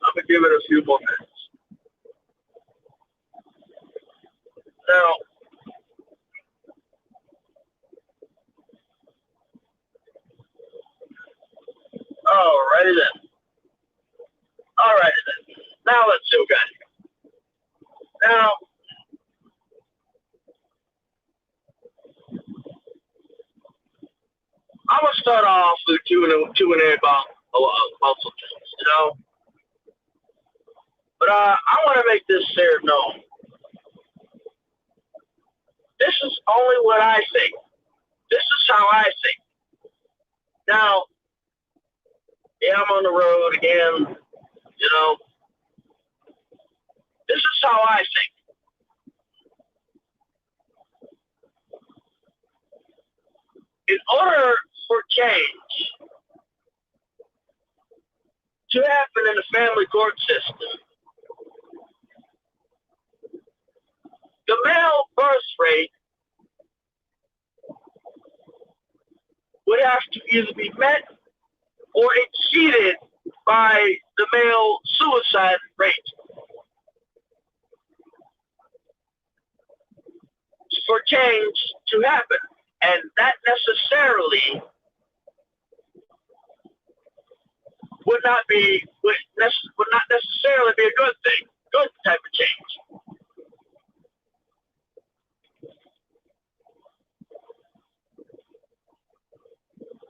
I'm gonna give it a few more minutes. Now, alrighty then. Alrighty then. Now let's see what we got here. Now, I'm gonna start off with Q&A about some things, you know. But I want to make this fair known. This is only what I think. This is how I think. Now, yeah, I'm on the road again, you know. This is how I think. In order for change to happen in the family court system, the male birth rate would have to either be met or exceeded by the male suicide rate. For change to happen. And that necessarily would not necessarily be a good thing, good type of change.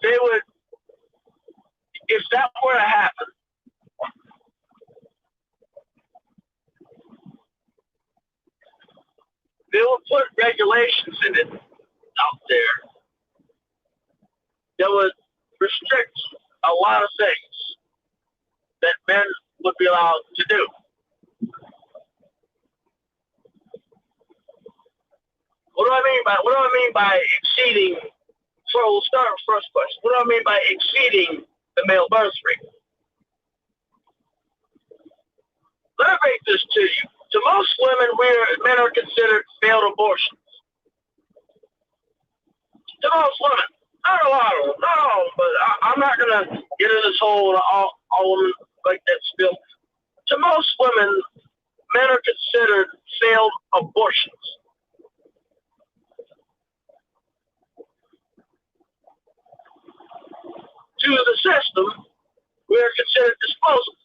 They would, if that were to happen, they would put regulations in it out there that would restrict a lot of things that men would be allowed to do. What do I mean by exceeding? So we'll start with the first question. What do I mean by exceeding the male birth rate? Let me break this to you. To most women, men are considered failed abortions. To most women, not a lot of them, not all of them, but I'm not gonna get into this whole all women like that spill. To most women, men are considered failed abortions. To the system, we are considered disposable.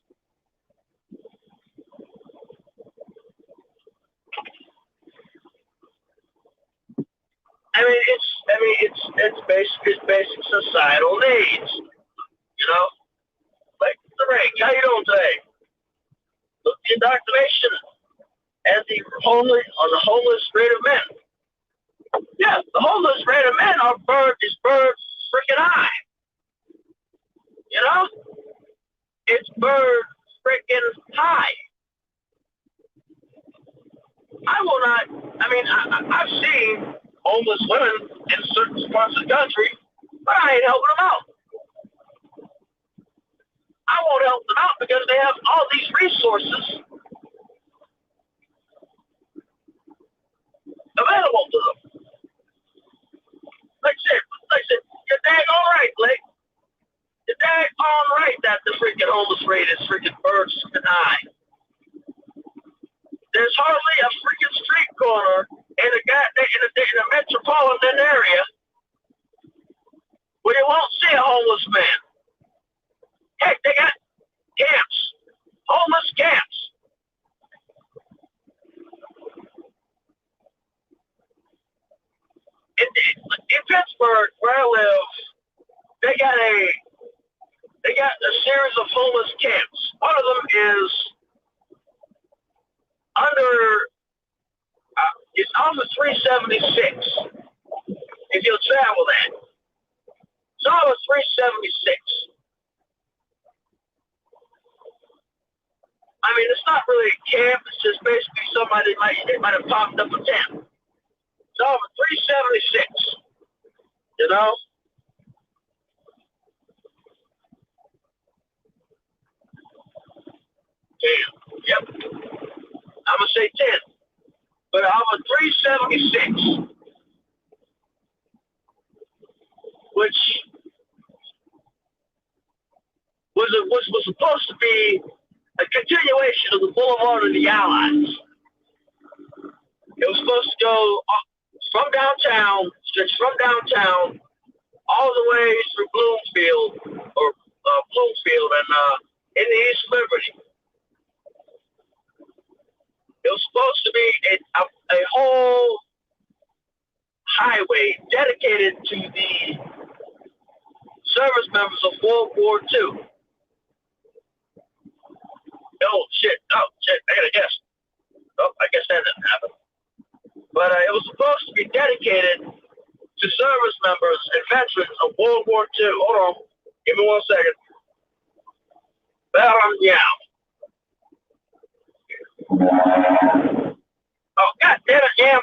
It's basic societal needs. You know, like the rank. How you doing today? Look, the indoctrination and the homeless rate of men. Yeah, the homeless rate of men is bird freaking high. You know, it's bird freaking high. I will not. I mean, I've seen homeless women in certain parts of the country, but I ain't helping them out. I won't help them out because they have all these resources available to them. Like I said, you're dang all right, Blake. You're dang all right that the freaking homeless rate is freaking birds freaking high. There's hardly a freaking street corner in a metropolitan area where you won't see a homeless man. Heck, they got camps, homeless camps. In Pittsburgh, where I live, they got a series of homeless camps. One of them is it's on the 376. If you'll travel that, it's on the 376. I mean, it's not really a camp. It's just basically somebody might have popped up a tent. So for 376, you know. Damn. Yep. I'm gonna say 10, but I'm a 376, which was supposed to be a continuation of the Boulevard of the Allies. It was supposed to go from downtown, stretch from downtown all the way through Bloomfield or Bloomfield and in the East Liberty. It was supposed to be a whole highway dedicated to the service members of World War II. Oh shit! Oh shit! I gotta guess. Oh, I guess that didn't happen. But it was supposed to be dedicated to service members and veterans of World War II. Hold on, give me 1 second. Yeah. Oh god damn it, Jam!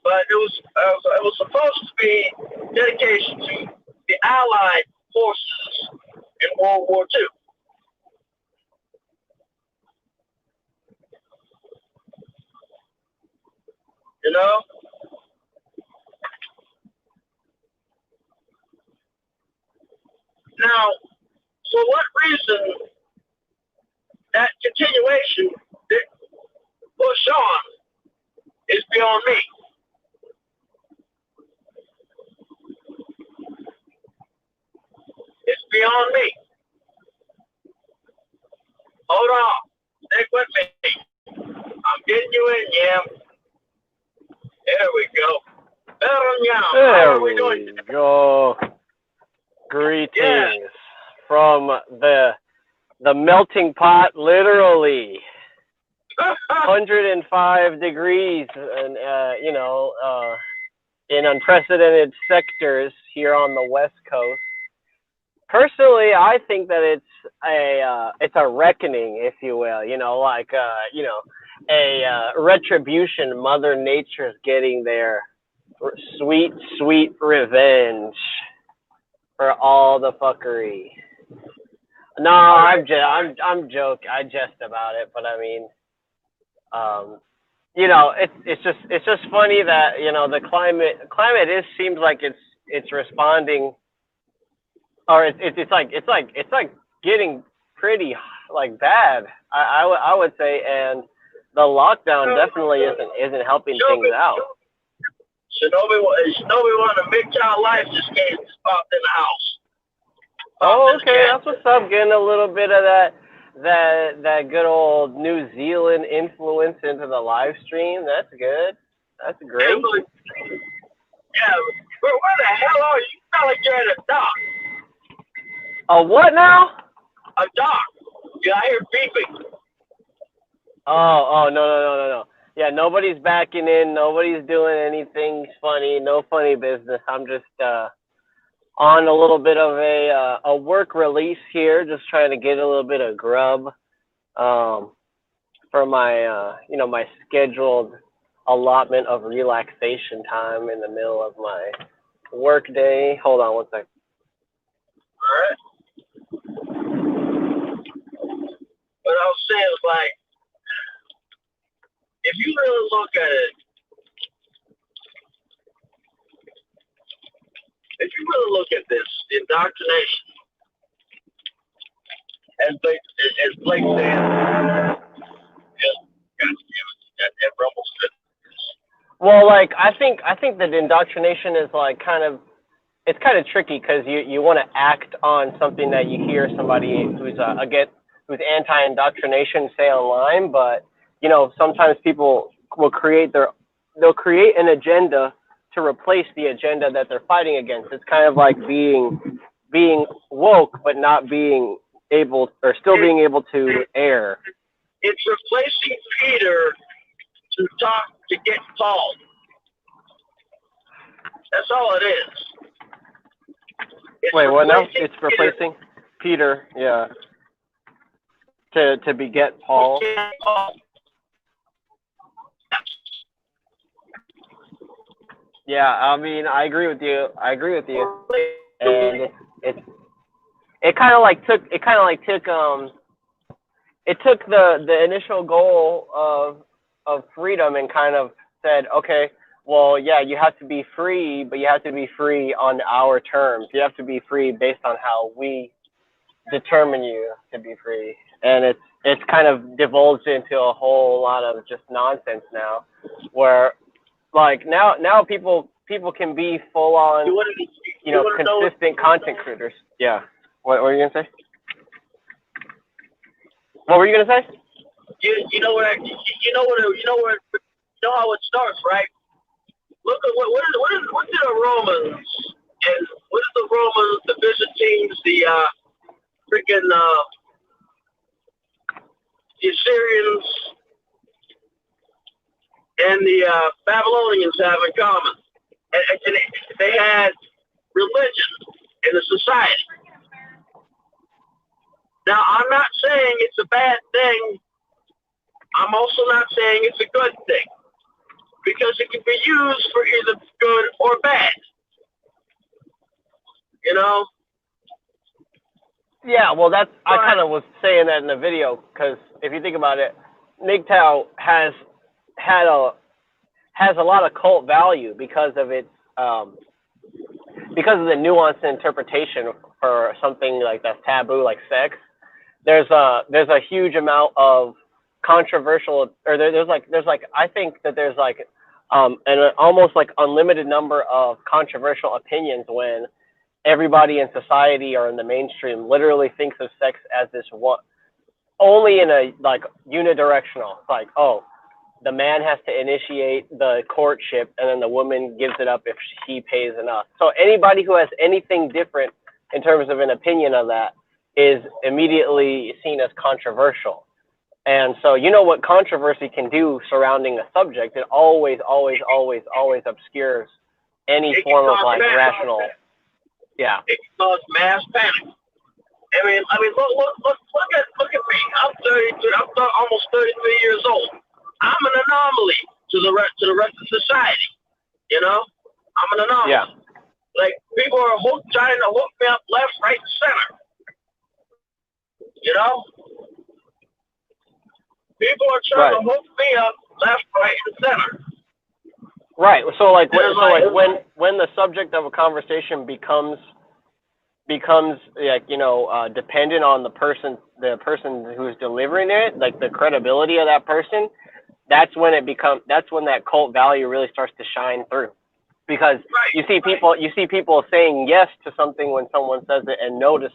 But it was supposed to be dedication to the Allied forces in World War II. You know? Now, for what reason that continuation did push on is beyond me. It's beyond me. Hold on. Stick with me. I'm getting you in, yeah. There we go. There we go. Greetings from the melting pot, literally. 105 degrees, and in unprecedented sectors here on the West Coast. Personally, I think that it's a reckoning, if you will. A retribution. Mother Nature's getting their sweet, sweet revenge for all the fuckery. No, I'm joking. I jest about it, but I mean, it's just funny that the climate seems like it's responding, or it's like getting pretty like bad. I would say, and the lockdown definitely isn't helping things out. Shinobi wanted a big child life just popped in the house. Oh, okay, that's what's up. Getting a little bit of that good old New Zealand influence into the live stream. That's good. That's great. Yeah, where the hell are you? You sound like you're at a dock. A what now? A dock. Yeah, I hear beeping. Oh, no. Yeah, nobody's backing in. Nobody's doing anything funny. No funny business. I'm just on a little bit of a work release here, just trying to get a little bit of grub for my my scheduled allotment of relaxation time in the middle of my work day. Hold on 1 second. All right. What I was saying was like, if you really look at it, if you really look at this, the indoctrination, as Blake said, well, like I think that indoctrination is like it's kind of tricky because you want to act on something that you hear somebody who's anti-indoctrination say online, but sometimes people will create an agenda to replace the agenda that they're fighting against. It's kind of like being woke but not being able, or still being able to air. It's replacing Peter to get Paul. That's all it is. It's Wait, what now? replacing It's replacing Peter, yeah, to beget Paul. Yeah, I mean, I agree with you. I agree with you. And it kind of like took it took the initial goal of freedom and kind of said, okay, well, yeah, you have to be free, but you have to be free on our terms. You have to be free based on how we determine you to be free. And it's kind of divulged into a whole lot of just nonsense now, where like now people can be full on, consistent content creators. Yeah. What were you gonna say? What were you gonna say? You know how it starts, right? Look at what did the Romans and what did the Romans, the Byzantines, the freaking the Assyrians and the Babylonians have in common? And they had religion in the society. Now, I'm not saying it's a bad thing. I'm also not saying it's a good thing, because it can be used for either good or bad. You know? Yeah, well, I kind of was saying that in the video, because if you think about it, MGTOW has a lot of cult value because of its because of the nuanced interpretation for something like that's taboo, like sex. There's a huge amount of controversial, or there's like I think that there's like an almost like unlimited number of controversial opinions when everybody in society or in the mainstream literally thinks of sex as this one, only in a like unidirectional, like, oh, the man has to initiate the courtship and then the woman gives it up if he pays enough. So anybody who has anything different in terms of an opinion of that is immediately seen as controversial. And so you know what controversy can do surrounding a subject, it always obscures any form of like rational. Yeah. It can cause mass panic. I mean, look at me. I'm 32. I'm almost 33 years old. I'm an anomaly to the rest of society. You know, I'm an anomaly. Yeah. Like, people are trying to hook me up left, right, and center. You know, people are trying to hook me up left, right, and center. Right. So like when the subject of a conversation becomes like, you know, dependent on the person who's delivering it, like the credibility of that person, that's when that cult value really starts to shine through. Because you see people saying yes to something when someone says it, and no to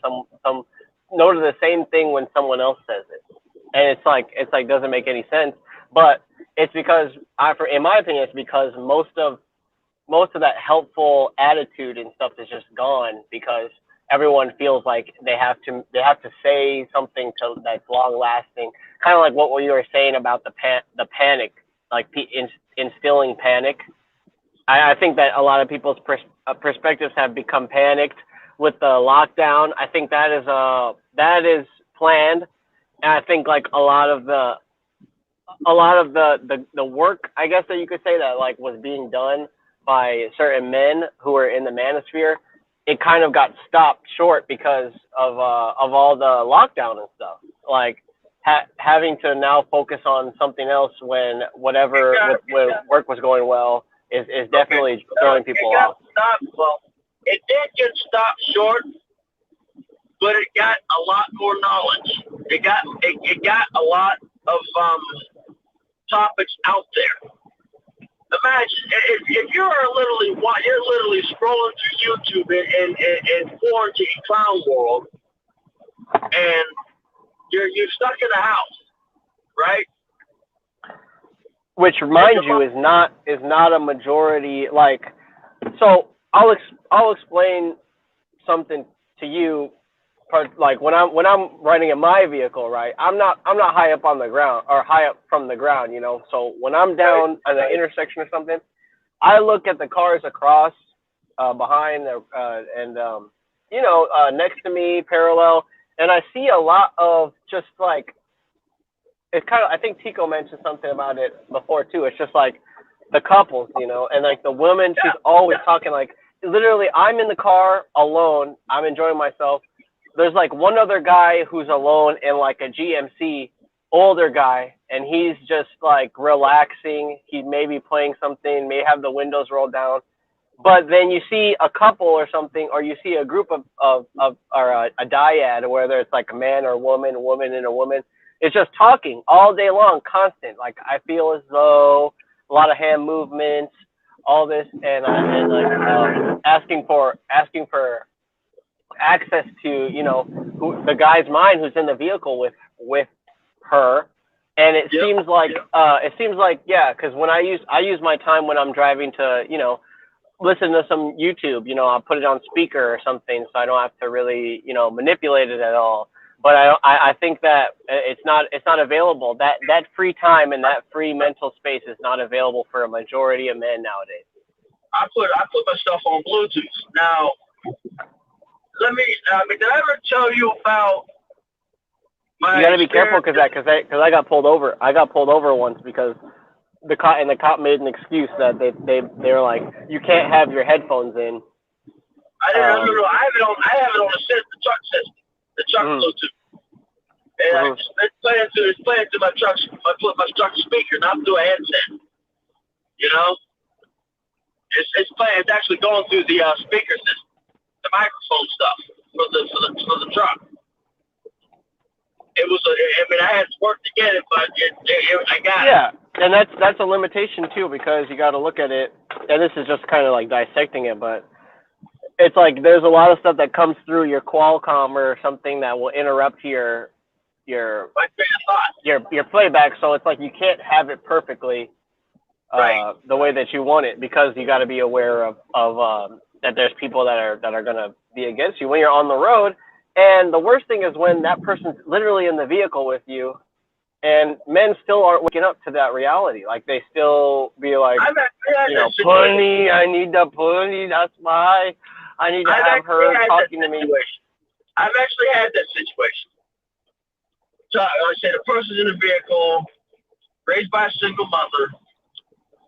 no to the same thing when someone else says it. And it's like doesn't make any sense. But it's because in my opinion, it's because most of that helpful attitude and stuff is just gone, because everyone feels like they have to say something that's long lasting, kind of like what you were saying about the panic, like instilling panic. I think that a lot of people's perspectives have become panicked with the lockdown. I think that is planned, and I think like a lot of the work, I guess that you could say, that like was being done by certain men who were in the manosphere, it kind of got stopped short because of all the lockdown and stuff. Like having to now focus on something else when when work was going well is definitely throwing people off. Well, it did get stopped short, but it got a lot more knowledge. It got a lot of topics out there. Imagine if you're literally scrolling through YouTube in quarantine clown world, and you're stuck in a house, right? Which, mind you, is not a majority. Like, so I'll explain something to you. Like when I'm riding in my vehicle, right? I'm not high up on the ground, or high up from the ground, you know. So when I'm down at an intersection or something, I look at the cars across, behind, and next to me, parallel, and I see a lot of just like it's kind of. I think Tico mentioned something about it before too. It's just like the couples, and like the woman, she's always talking like literally. I'm in the car alone. I'm enjoying myself. There's like one other guy who's alone in like a GMC, older guy, and he's just like relaxing. He may be playing something, may have the windows rolled down. But then you see a couple or something, or you see a group of or a dyad, whether it's like a man or a woman and a woman. It's just talking all day long, constant. Like I feel as though a lot of hand movements, all this, and like asking for access to the guy's mind who's in the vehicle with her, and it seems like yeah, because when I use my time when I'm driving to listen to some YouTube. I'll put it on speaker or something, so I don't have to really manipulate it at all. But I think that it's not available. That free time and that free mental space is not available for a majority of men nowadays. I put my stuff on Bluetooth. Now, did I ever tell you about my? You got to be careful because I got pulled over. I got pulled over once because the cop made an excuse that they were like, you can't have your headphones in. I didn't know. I have it on the truck system, the truck Bluetooth. And it's playing through my truck speaker, not through a headset. It's playing. It's actually going through the speaker system, the microphone stuff for the truck. It was. I had to work to get it, but I got it. Yeah, and that's a limitation too, because you got to look at it. And this is just kind of like dissecting it, but it's like there's a lot of stuff that comes through your Qualcomm or something that will interrupt your playback. So it's like you can't have it perfectly the way that you want it, because you got to be aware of that there's people that are gonna be against you when you're on the road. And the worst thing is when that person's literally in the vehicle with you, and men still aren't waking up to that reality. Like they still be like, Pony, I need the pony. That's why I need to have her talking to me. I've actually had that situation. So like I said, a person's in a vehicle, raised by a single mother,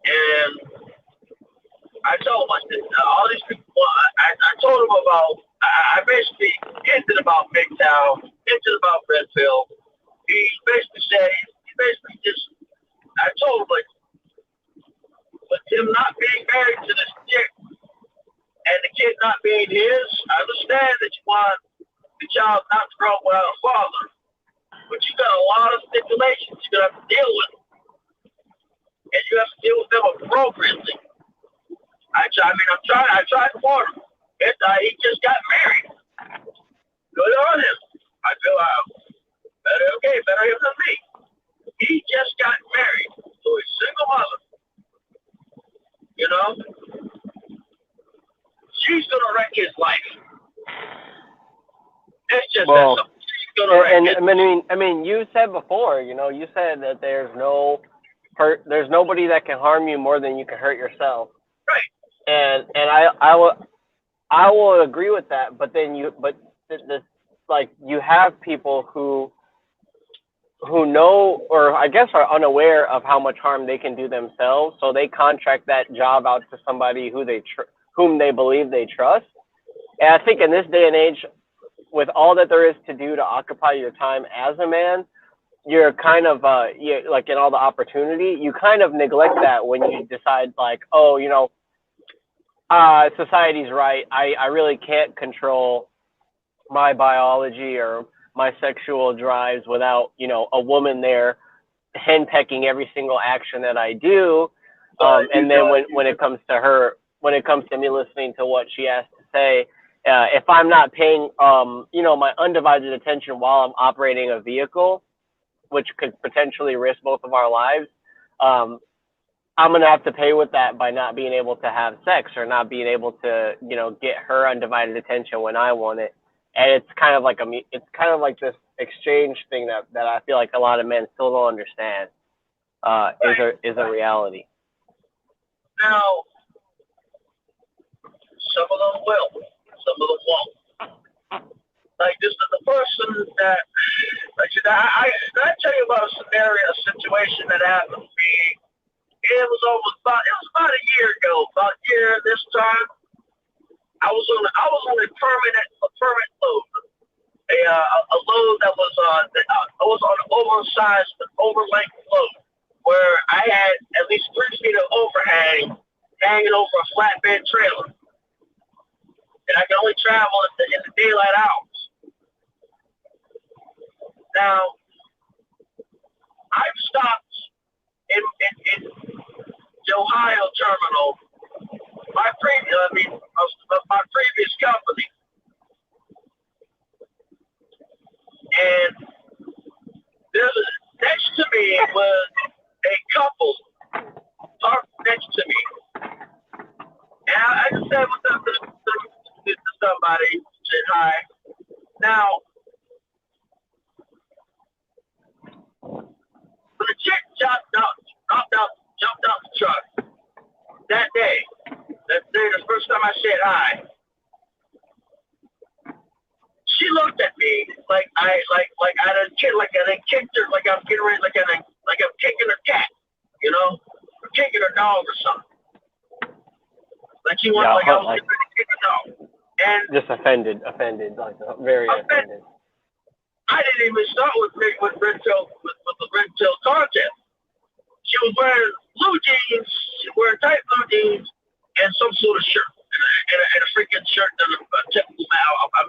and I told them, I said, all these people, I told them about, I basically hinted about MGTOW, hinted about Red Pill. He basically just, I told him, like, with him not being married to this chick and the kid not being his, I understand that you want the child not to grow up without a father, but you got a lot of stipulations you're going to have to deal with. And you have to deal with them appropriately. I tried to warn him. He just got married. Good on him. I feel better him than me. He just got married to a single mother. She's gonna wreck his life. It's just that she's gonna wreck his. I mean, you said before, you said that there's nobody that can harm you more than you can hurt yourself. Right. And I will agree with that, but then you have people who know, or I guess are unaware of how much harm they can do themselves, so they contract that job out to somebody whom they believe they trust. And I think in this day and age, with all that there is to do to occupy your time as a man, you're kind of like in all the opportunity, you kind of neglect that when you decide like, society's right. I really can't control my biology or my sexual drives without, a woman there henpecking every single action that I do. And then when it comes to me listening to what she has to say, if I'm not paying, my undivided attention while I'm operating a vehicle, which could potentially risk both of our lives, I'm going to have to pay with that by not being able to have sex or not being able to, get her undivided attention when I want it. And it's kind of like this exchange thing that I feel like a lot of men still don't understand, is a reality. Now, some of them will, some of them won't. Like this is the person that, like, I tell you about a scenario, a situation that happened to me. It was about a year ago, about a year this time. I was on a permanent load, a load that was I was on an oversized, overlength load, where I had at least 3 feet of overhang hanging over a flatbed trailer, and I could only travel in the daylight hours. Now, I've stopped in the Ohio terminal. My previous company, and next to me was a couple parked next to me, and I just said what's up to somebody, said hi. Now, when the chick jumped out the truck that day, the first time I said hi, she looked at me like I done kicked her, like I'm getting ready, like I'm kicking her cat, or kicking her dog or something. Like she wanted, like I was getting ready to kick her dog. And just offended, like very offended. I didn't even start with red tail contest. She was wearing blue jeans, she was wearing tight blue jeans, and some sort of shirt, and a freaking shirt that a typical a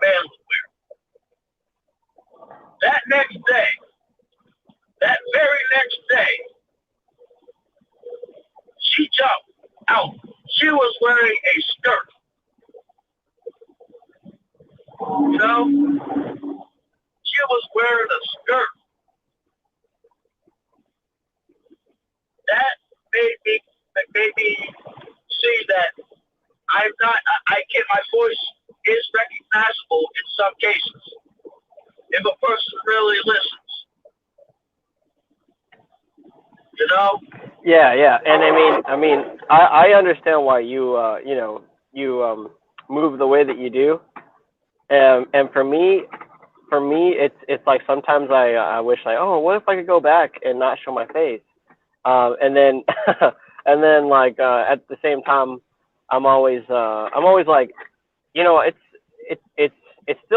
man would wear. That very next day, she jumped out. She was wearing a skirt. She was wearing a skirt. That made me see that my voice is recognizable in some cases if a person really listens. Yeah, and I understand why you move the way that you do, and for me, it's like sometimes I wish, like, oh, what if I could go back and not show my face, and then and then like at the same time I'm always like,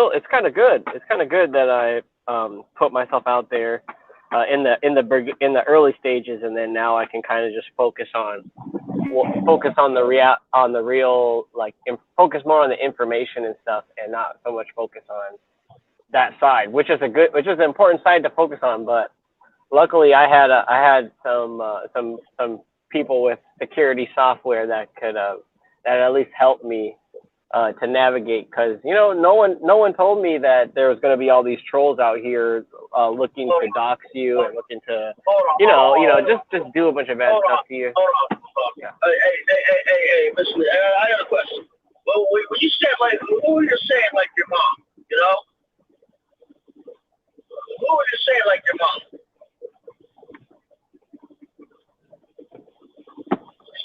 it's kind of good. It's kind of good that I put myself out there in the early stages, and then now I can kind of just focus on the real, like, focus more on the information and stuff, and not so much focus on that side, which is an important side to focus on. But luckily, I had some people with security software that could that at least helped me to navigate, because no one told me that there was going to be all these trolls out here looking to dox you and looking to just do a bunch of bad stuff to you. Hold on. Yeah. Hey, listen, I got a question. Well, when you said, like, who were you saying, like your mom? Who were you saying, like your mom?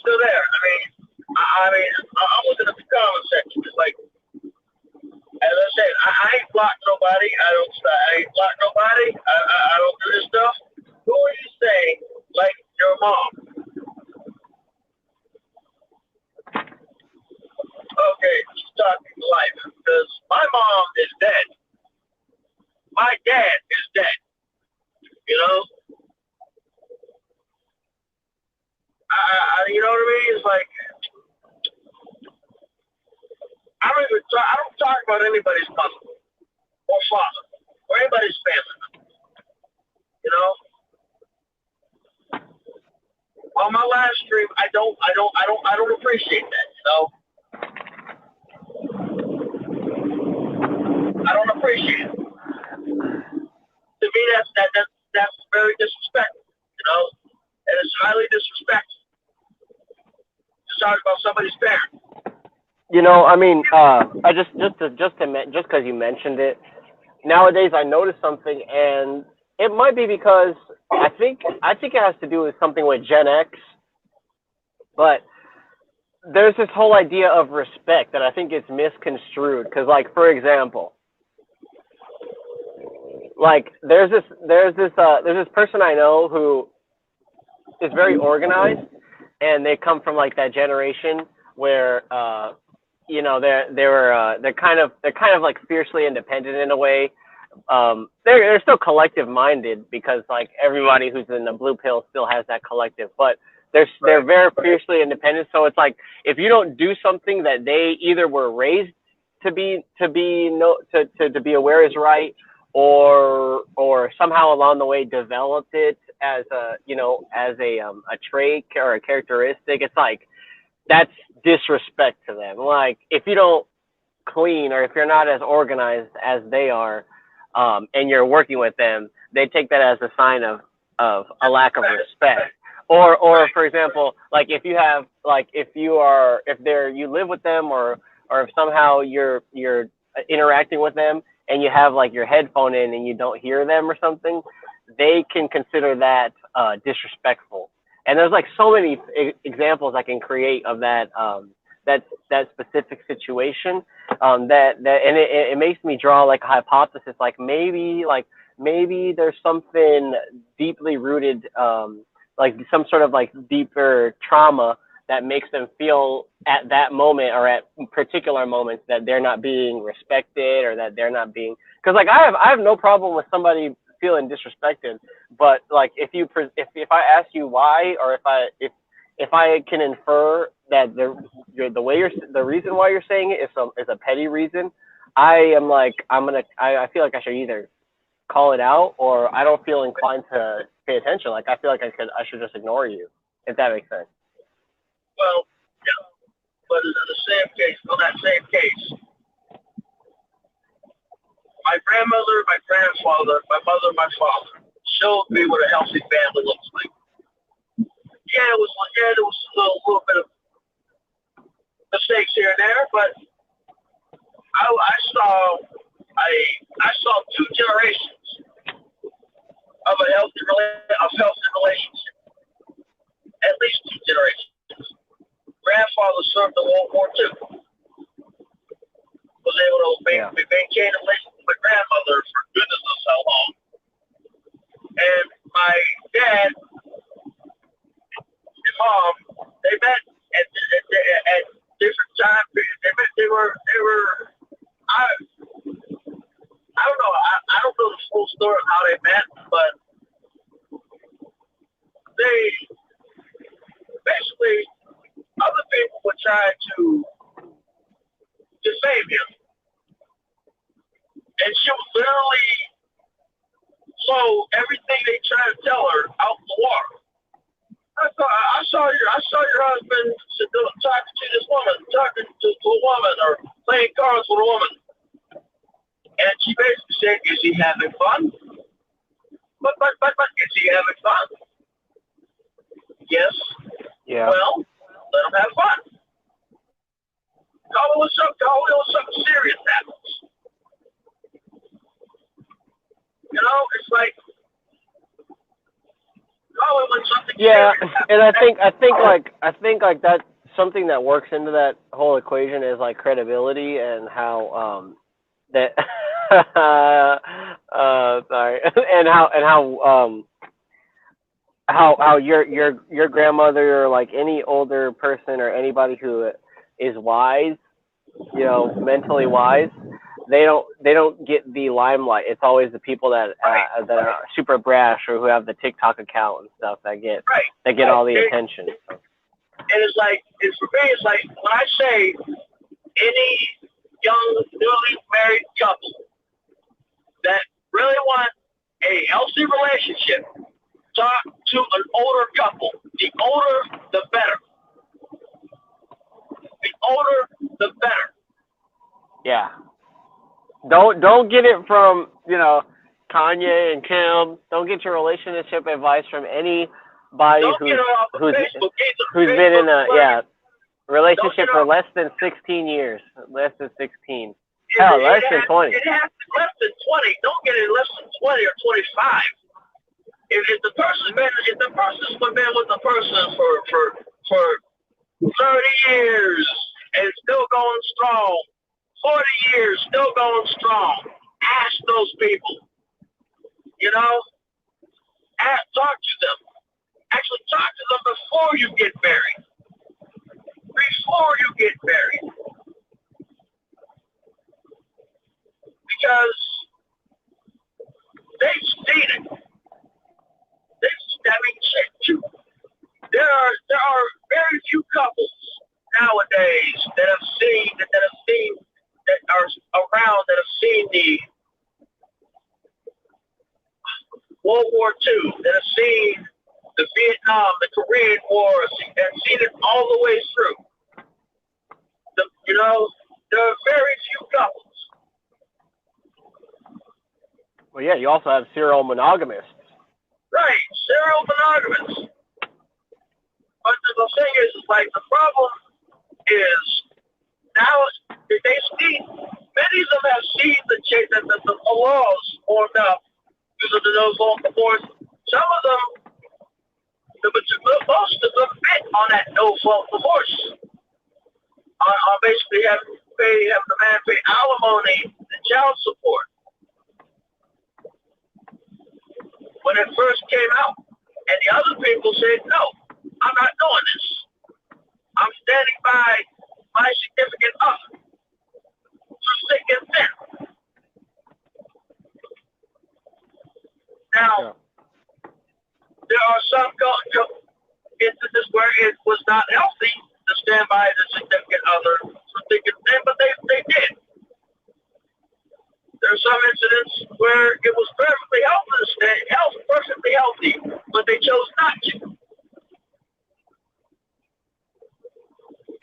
Still there? I'm looking at the comment section. It's like, as I said, I ain't blocked nobody. I ain't blocked nobody. I don't do this stuff. Who are you saying, like your mom? Okay, she's talking life, because my mom is dead. My dad is dead. You know what I mean? It's like, I don't talk about anybody's mother or father or anybody's family. On my live stream, I don't appreciate that. I don't appreciate it. To me, that's very disrespectful. And it's highly disrespectful to talk about somebody's parent. I just because you mentioned it, nowadays I noticed something, and it might be because I think it has to do with something with Gen X, but there's this whole idea of respect that I think it's misconstrued. Because, like, for example, like there's this person I know who is very organized, and they come from like that generation where they're kind of like fiercely independent in a way. They're still collective minded because like everybody who's in the blue pill still has that collective, but they're very fiercely independent. So it's like if you don't do something that they either were raised to be aware is right, or somehow along the way developed it as a trait or a characteristic. It's like that's disrespect to them. Like if you don't clean or if you're not as organized as they are, and you're working with them, they take that as a sign of a lack of respect. Or for example, like if you have like if you live with them, or if somehow you're interacting with them and you have like your headphone in and you don't hear them or something, they can consider that disrespectful. And there's like so many examples I can create of that specific situation, and it makes me draw like a hypothesis, like maybe there's something deeply rooted, like some sort of like deeper trauma that makes them feel at that moment or at particular moments that they're not being respected, or that they're not being, because like I have no problem with somebody feeling disrespected, but like if I ask you why, or if I can infer that the reason why you're saying it is a petty reason, I feel like I should either call it out, or I don't feel inclined to pay attention. Like I feel like I should just ignore you, if that makes sense. Well, yeah, but in the same case, on that same case, my grandmother, my grandfather, my mother, my father showed me what a healthy family looks like. There was a little bit of mistakes here and there, but I saw two generations of a healthy relationship. At least two generations. Grandfather served in World War II. Was able to maintain a relationship with my grandmother for goodness knows how long. And my dad and mom, they met at different time periods. They were I don't know. I don't know the full story of how they met, but they basically, other people would try to defame him, and she would literally blow everything they tried to tell her out the water. I saw your husband talking to this woman, talking to a woman, or playing cards with a woman. And she basically said, "Is he having fun? But, is he having fun? Yes. Yeah. Well, let him have fun. Call it when something serious happens. You know, it's like, call it when something Yeah, serious happens." and I think like that something that works into that whole equation is like credibility, and how that sorry, and how your grandmother, or like any older person or anybody who is wise, mentally wise, they don't get the limelight. It's always the people that are super brash, or who have the TikTok account and stuff that get all the attention. And it's for me, it's like when I say any young, newly married couple that really want a healthy relationship, talk to an older couple. The older, the better. The older, the better. Yeah. Don't get it from Kanye and Kim. Don't get your relationship advice from anybody who's been in a relationship for less than 16 years. Less than 16. Hell, less than 20. It has to be less than 20. Don't get it less than 20 or 25. If the person's been with the person for 30 years and still going strong, 40 years still going strong, ask those people. You know, talk to them. Actually, talk to them before you get married. Before you get married, because they've seen it. I mean, shit. There are very few couples nowadays that are around that have seen the World War II, that have seen the Vietnam, the Korean War, and seen it all the way through. There are very few couples. Well, yeah, you also have serial monogamists. Right, serial monogamists. But the thing is, like, the problem is now they see, many of them have seen the laws formed up because of the no-fault divorce. Some of them, most of them fit on that no-fault divorce. On basically having the man pay alimony and child support. When it first came out, and the other people said, no, I'm not doing this. I'm standing by my significant other through thick and thin. Now, there are some instances where it was not healthy to stand by the significant other through thick and thin, but they did. There are some incidents where it was perfectly healthy, but they chose not to.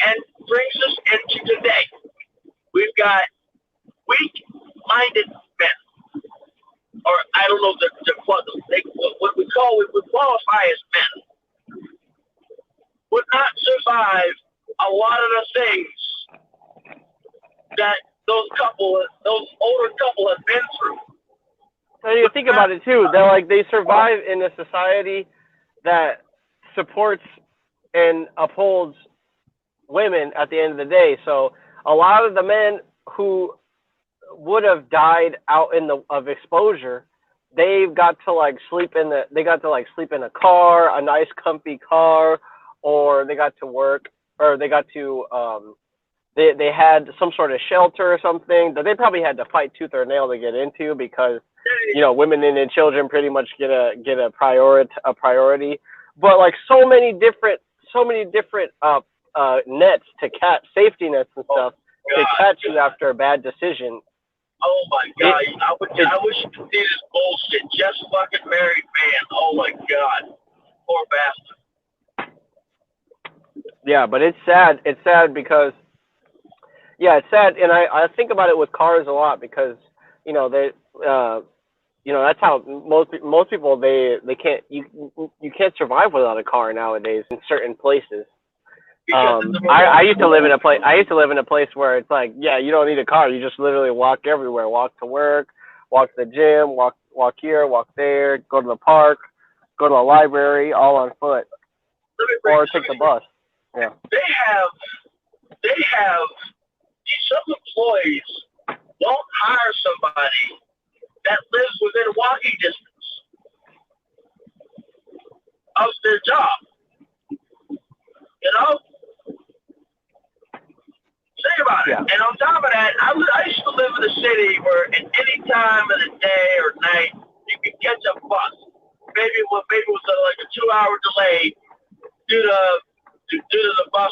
And brings us into today. We've got weak-minded men, or I don't know what we qualify as men, would not survive a lot of the things that those older couple have been through. And you think about it too, they survive in a society that supports and upholds women at the end of the day. So a lot of the men who would have died out of exposure, they got to sleep in a car, a nice comfy car, or they got to work, or they got to they had some sort of shelter or something that they probably had to fight tooth or nail to get into, because women and children pretty much get a priority. But so many different nets to catch, safety nets and stuff to catch you after a bad decision. Oh my God! I wish you could see this bullshit. Just fucking married man. Oh my God! Poor bastard. Yeah, but it's sad. It's sad because, it's sad, and I think about it with cars a lot, because that's how most people they can't you can't survive without a car nowadays in certain places. I used to live in a place where it's you don't need a car. You just literally walk everywhere. Walk to work, walk to the gym, walk here, walk there, go to the park, go to the library, all on foot, or take the bus. Yeah. They have some employees won't hire somebody that lives within walking distance of their job. Think about it. And on top of that, I used to live in a city where at any time of the day or night you could catch a bus. Maybe it was a 2-hour delay due to the bus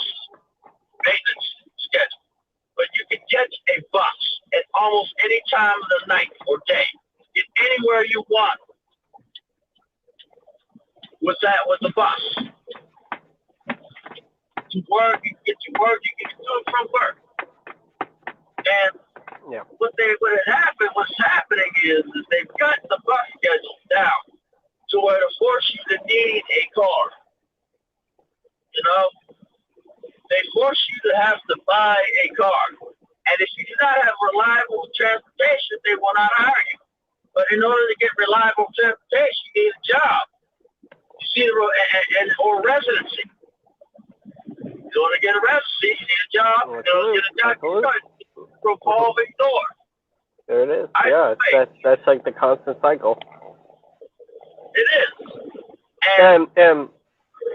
maintenance schedule. But you can catch a bus at almost any time of the night or day. Get anywhere you want with the bus. To work, you can get to work, you can do it from work. And what's happening is they've got the bus schedule down to where to force you to need a car. They force you to have to buy a car. And if you do not have reliable transportation, they will not hire you. But in order to get reliable transportation, you need a job. You see, or residency. In order to get a residency, you need a job. In order to get a job, you got a revolving door. There it is. That's like the constant cycle. It is. And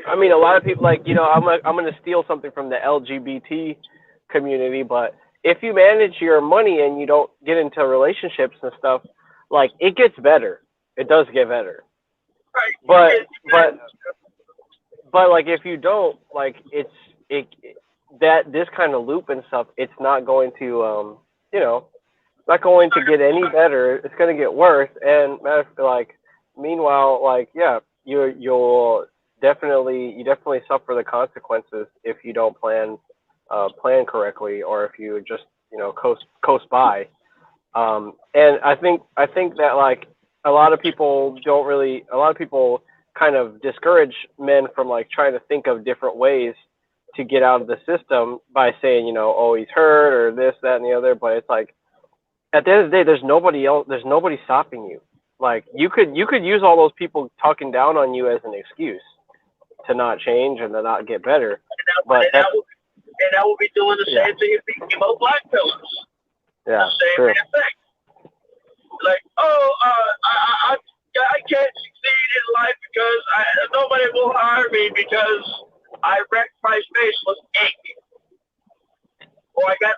I mean, a lot of people, like, I'm gonna steal something from the LGBT community, but if you manage your money and you don't get into relationships and stuff, like, it gets better. It does get better. Right. But but like, if you don't, like, it that this kind of loop and stuff, it's not going to not going to get any better. It's going to get worse. And like, meanwhile, like, yeah, you definitely suffer the consequences if you don't plan correctly, or if you just coast by. And I think that, like, a lot of people kind of discourage men from, like, trying to think of different ways to get out of the system by saying, oh, he's hurt, or this, that, and the other. But it's like, at the end of the day, there's nobody else. There's nobody stopping you. Like, you could use all those people talking down on you as an excuse to not change and to not get better. But I will be doing the same thing if the emo black pillars. Yeah, the same true. thing. Like, I can't succeed in life because nobody will hire me because I wrecked my face with ink, or I've got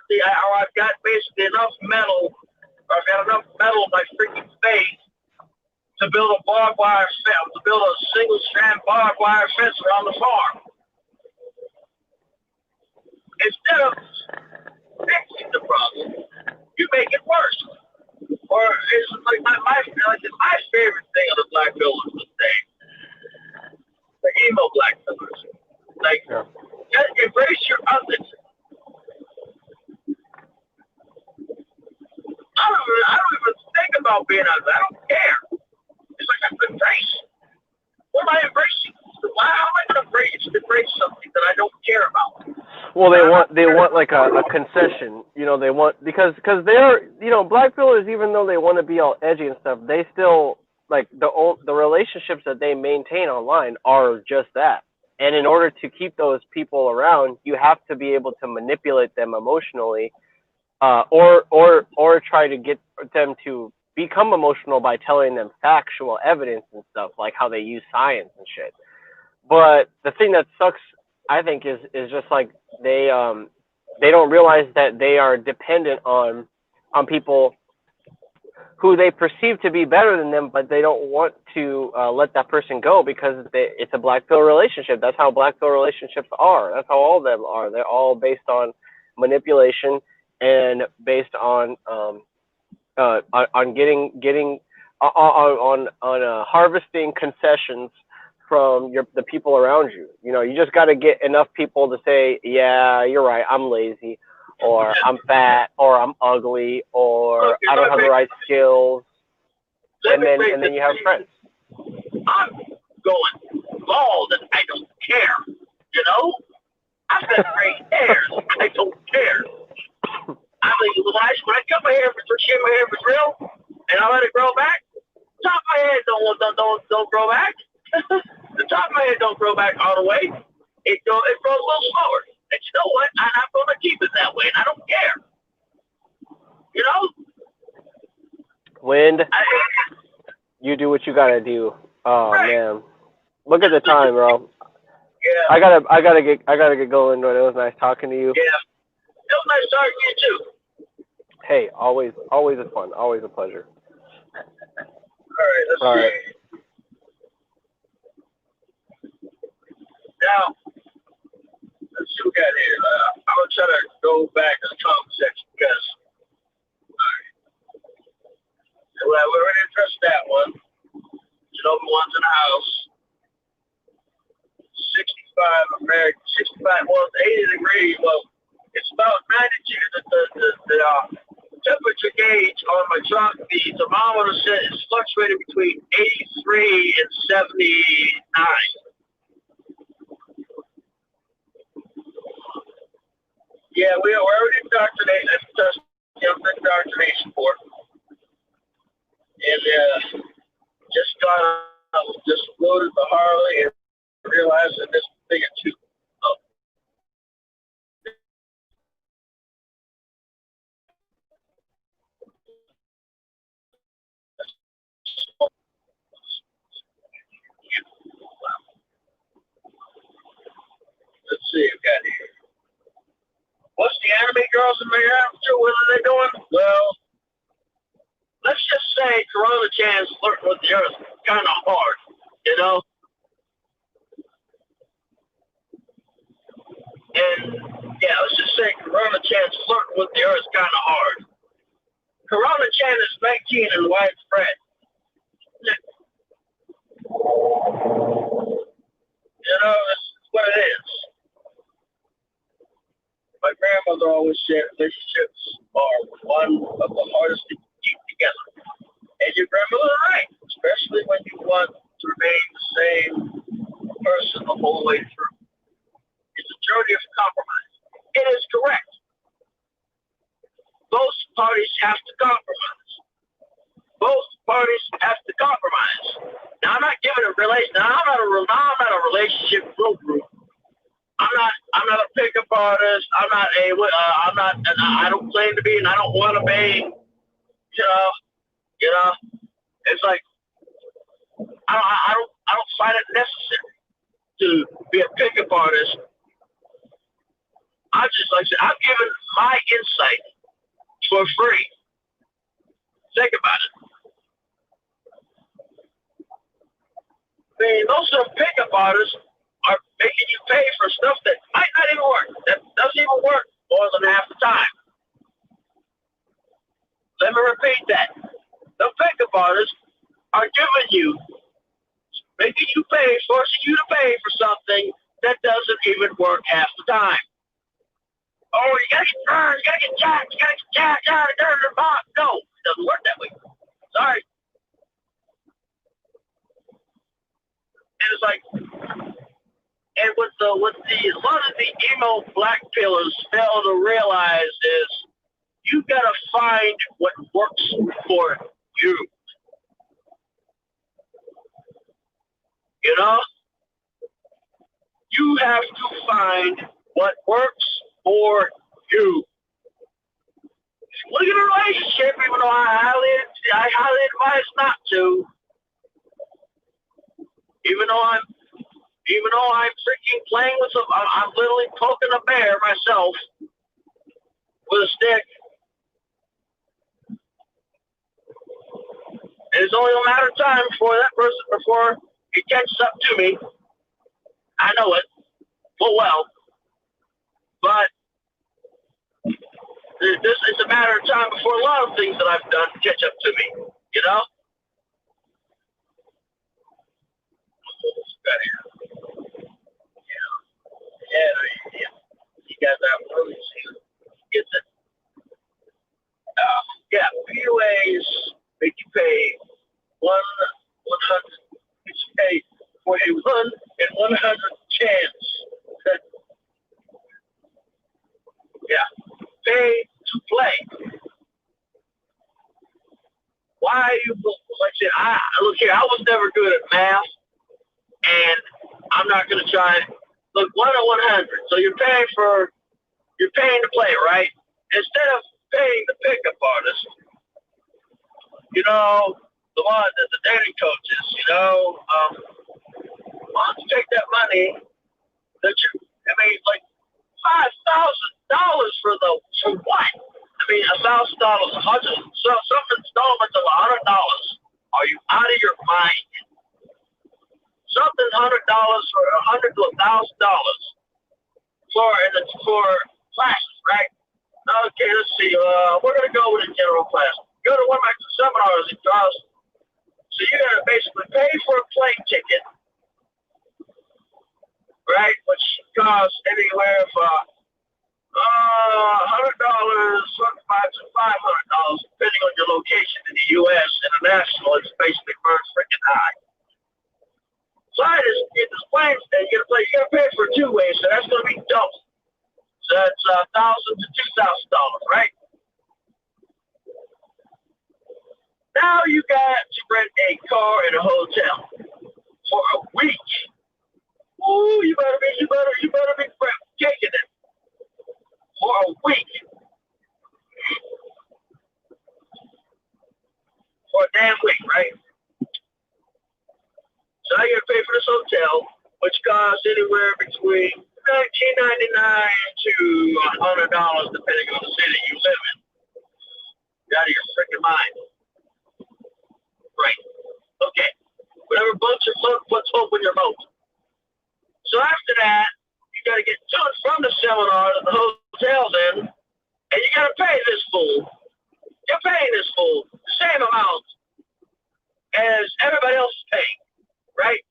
basically enough metal, or I've got enough metal in my freaking face to build a barbed wire fence, to build a single strand barbed wire fence around the farm. Instead of fixing the problem, you make it worse. Or it's like my favorite thing of the black pillars was the emo black pillars. Like, embrace your others. I don't even think about being ugly. I don't care. It's like I'm embracing. What am I embracing? Why am I going to embrace something that I don't care about? Well, they want like a concession, they want, because they're, black pillars, even though they want to be all edgy and stuff, they still, like, the relationships that they maintain online are just that. And in order to keep those people around, you have to be able to manipulate them emotionally, or try to get them to become emotional by telling them factual evidence and stuff, like how they use science and shit. But the thing that sucks, I think, is just like they don't realize that they are dependent on people who they perceive to be better than them, but they don't want to let that person go because it's a black pill relationship. That's how black pill relationships are. That's how all of them are. They're all based on manipulation and based on getting harvesting concessions from the people around you. You just got to get enough people to say, yeah, you're right, I'm lazy, or I'm fat, or I'm ugly, or I don't have the right skills, and then you have friends. I'm going bald and I don't care. I've got gray hairs. I don't care. I mean, when I cut my hair, shave my hair for drill, and I let it grow back, top of my head don't grow back. The top of my head don't grow back all the way. It grows a little slower. And you know what? I'm going to keep it that way, and I don't care. Wind, you do what you gotta do. Oh, right. Man, look at the time, bro. Yeah. I gotta get going. But it was nice talking to you. Yeah. It was nice talking to you too. Hey, always a fun, always a pleasure. All right. Now, let's see what we got here. I'm going to try to go back to the comment section because we already addressed that one. One's in the house. 65 American, 65, well, it's 80 degrees. Well, it's about 92. The temperature gauge on my truck, the thermometer says it's fluctuating between 83 and 79. Yeah, we're already indoctrinated. That's just indoctrination for it. And just loaded the Harley and realized that this thing is too. miles an hour. What are they doing? Well, let's just say Corona Chan's flirting with the Earth kind of hard, you know? And, yeah, let's just say Corona Chan's flirting with the Earth kind of hard. Corona Chan is 19 and widespread. You know, that's what it is. My grandmother always said relationships are one of the hardest to keep together. And your grandmother's right, especially when you want to remain the same person the whole way through. It's a journey of compromise. It is correct. Both parties have to compromise. Both parties have to compromise. Now, I'm not giving a relation. Now, I'm not a relationship group. I'm not a pickup artist. I don't claim to be, and I don't want to be. It's like I don't find it necessary to be a pickup artist. I'm giving my insight for free. Think about it. I mean, most of the pickup artists are making you pay for stuff that might not even work. That doesn't even work more than half the time. Let me repeat that. The pickup artists are making you pay, forcing you to pay for something that doesn't even work half the time. Oh, you gotta get burned, you gotta get jacked, no, it doesn't work that way. Sorry. And it's like, and what a lot of the emo black pillars fail to realize is you gotta find what works for you. You know? You have to find what works for you. Look at a relationship, even though I highly advise not to. Even though I'm freaking playing with I'm literally poking a bear myself with a stick. And it's only a matter of time before he catches up to me. I know it full well. But it's a matter of time before a lot of things that I've done catch up to me, you know? Yeah. You guys haven't really seen it. Yeah, PUAs make you pay 100. Make you pay for a 1 in 100 chance. Yeah, pay to play. Why you like I said? Look here. I was never good at math, and I'm not going to try. Look, 1 in 100. So you're paying to play, right? Instead of paying the pickup artist, the dating coaches, why don't you take that money like $5,000 for what? I mean, $1,000, some installments of $100. Are you out of your mind? Something $100 or $100 to $1,000 for classes, right? Okay, let's see. We're gonna go with a general class. Go to one of my seminars. It costs. So you're gonna basically pay for a plane ticket, right? Which costs anywhere from $100, $25 to $500, depending on your location in the U.S. International. It's basically burns freaking high. So I just get this plane and you gotta pay for 2 ways, so that's gonna be double. So that's $1,000 to $2,000, right? Now you got to rent a car in a hotel for a week. Ooh, you better be taking it for a week. For a damn week, right? So now you gotta pay for this hotel, which costs anywhere between $19.99 to $100, depending on the city you live in. You're out of your freaking mind. Right. Okay. Whatever boats your float puts hope in your boat. So after that, you got to get to and from the seminar that the hotel's in, and you got to pay this fool. You're paying this fool the same amount as everybody else is paying, right?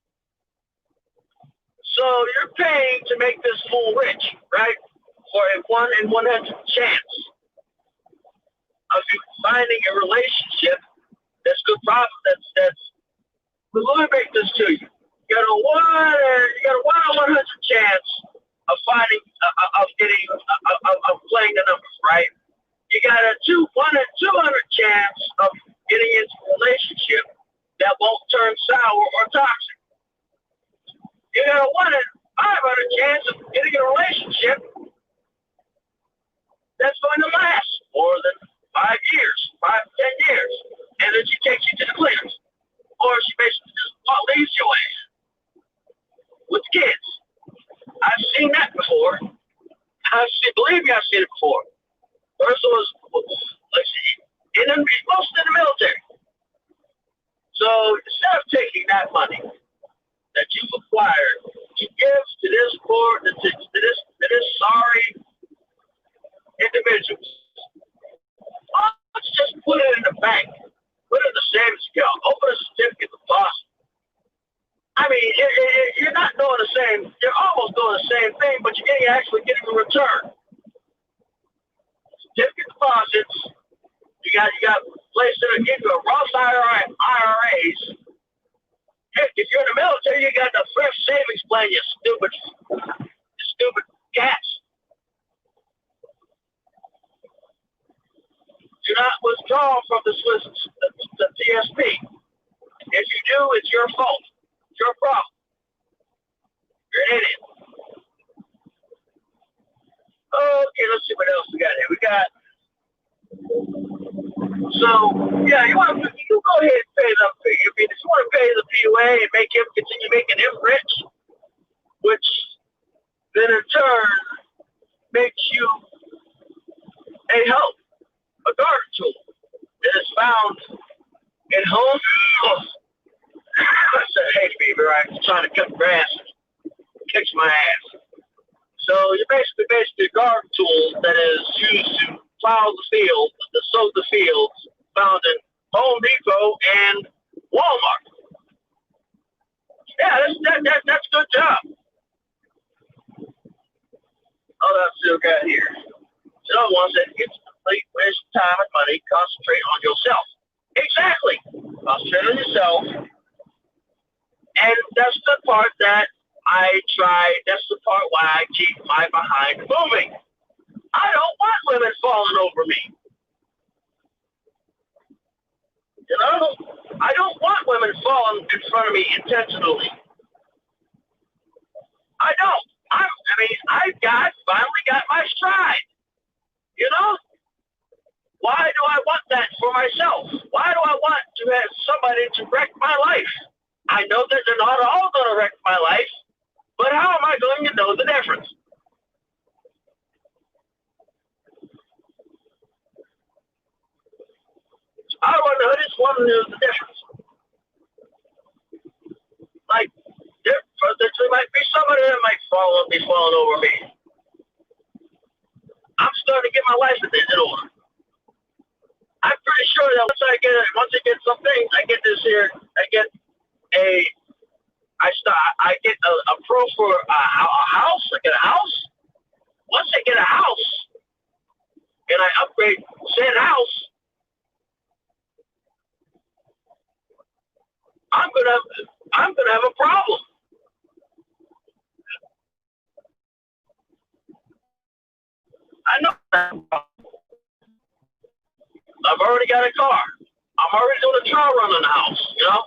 So you're paying to make this fool rich, right? For a 1 in 100 chance of you finding a relationship that's good profit. That's. Let me break this to you. You got a 1 in 100 chance of finding of getting of playing the numbers, right? You got a 1 in 200 chance of getting into a relationship that won't turn sour or toxic. You got a 1 in 500 chance of getting a relationship that's going to last more than 5 years, 5 to 10 years, and then she takes you to the cleaners, or she basically just leaves you with kids. I've seen that before. Believe me, I've seen it before. First was, let's see, mostly in the military. So instead of taking that money that you've acquired to give to this poor, to this sorry individual, let's just put it in the bank, put it in the savings account, open a certificate of deposit. I mean, you're not doing the same. You're almost doing the same thing, but you're actually getting a return. Certificate deposits. You got places that give you a Roth IRAs. If you're in the military, you got the thrift savings plan. You stupid cats. Do not withdraw from the TSP. If you do, it's your fault. It's your problem. You're an idiot. Okay, let's see what else we got here. We got. So yeah, you go ahead and pay the. I mean, if you want to pay the PUA and make him continue making him rich, which then in turn makes you a help, a garden tool that is found in home. I said, hey, Beaver, I'm trying to cut grass and kicks my ass. So you're basically a garden tool that is used to plow the field, to sow the fields, found in Home Depot and Walmart. Yeah, that's a good job. Oh, that's still got here. So one that gets complete waste of time and money, concentrate on yourself. Exactly. Concentrate on yourself. And that's the part that I try, that's the part why I keep my behind moving. I don't want women falling over me. You know, I don't want women falling in front of me intentionally. I don't. I finally got my stride. You know? Why do I want that for myself? Why do I want to have somebody to wreck my life? I know that they're not all going to wreck my life, but how am I going to know the difference? I don't know. I just want to know the difference. Like, there might be somebody that might be falling over me. I'm starting to get my life in order. I'm pretty sure that once I get something, I get this here. I get a pro for a house. I get a house. Once I get a house, and I upgrade said house, I'm gonna have a problem. I know that. I've already got a car. I'm already doing a trial run on the house. You know,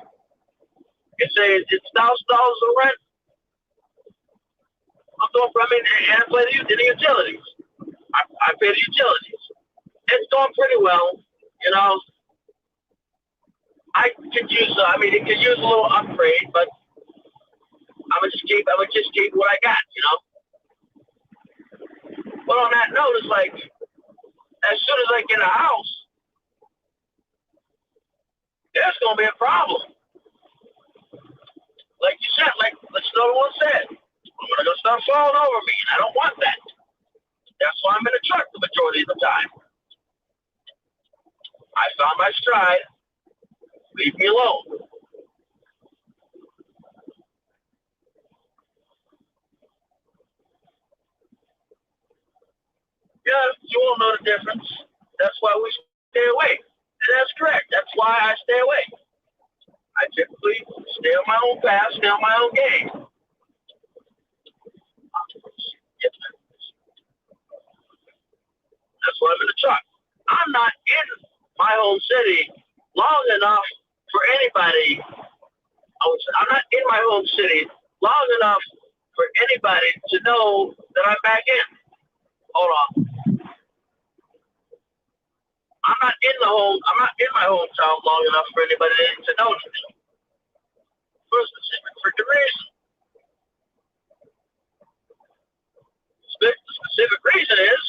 it's $1,000 of rent. I'm going for. And I pay the utilities. I pay the utilities. It's going pretty well. You know, I could use. It could use a little upgrade, but I'm gonna just keep what I got. You know. But on that note, it's like, as soon as I get a house, there's going to be a problem. Like you said, like another one said, I'm going to start falling over me, and I don't want that. That's why I'm in a truck the majority of the time. I found my stride. Leave me alone. Yeah, you won't know the difference. That's why we stay away. And that's correct. That's why I stay away. I typically stay on my own path, stay on my own game. That's why I'm in the truck. I'm not in my home city long enough for anybody. I'm not in my home city long enough for anybody to know that I'm back in. Hold on. I'm not in my hometown long enough for anybody to know me. For a specific freaking reason. The specific reason is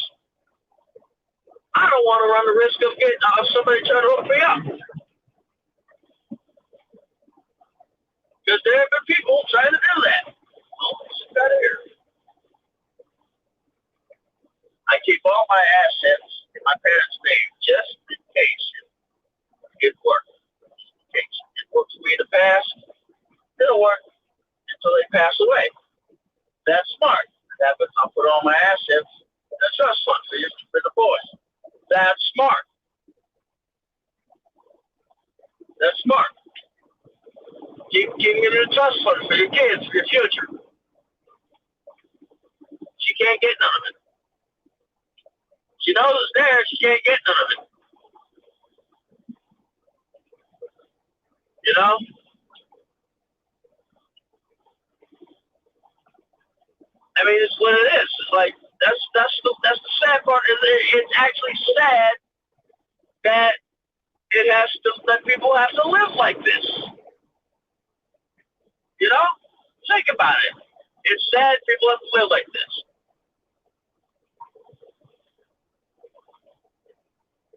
I don't want to run the risk of getting somebody trying to hook me up. Because there have been people trying to do that. Oh, get out of here. I keep all my assets in my parents' name just in case it works. In case it works for me in the past, it'll work until they pass away. That's smart. That happens, I'll put all my assets in a trust fund for the boys. That's smart. That's smart. Keep it in a trust fund for your kids, for your future. She can't get none of it. She knows it's there, she can't get none of it. You know? I mean, it's what it is. It's like that's the sad part. It's actually sad that that people have to live like this. You know? Think about it. It's sad people have to live like this.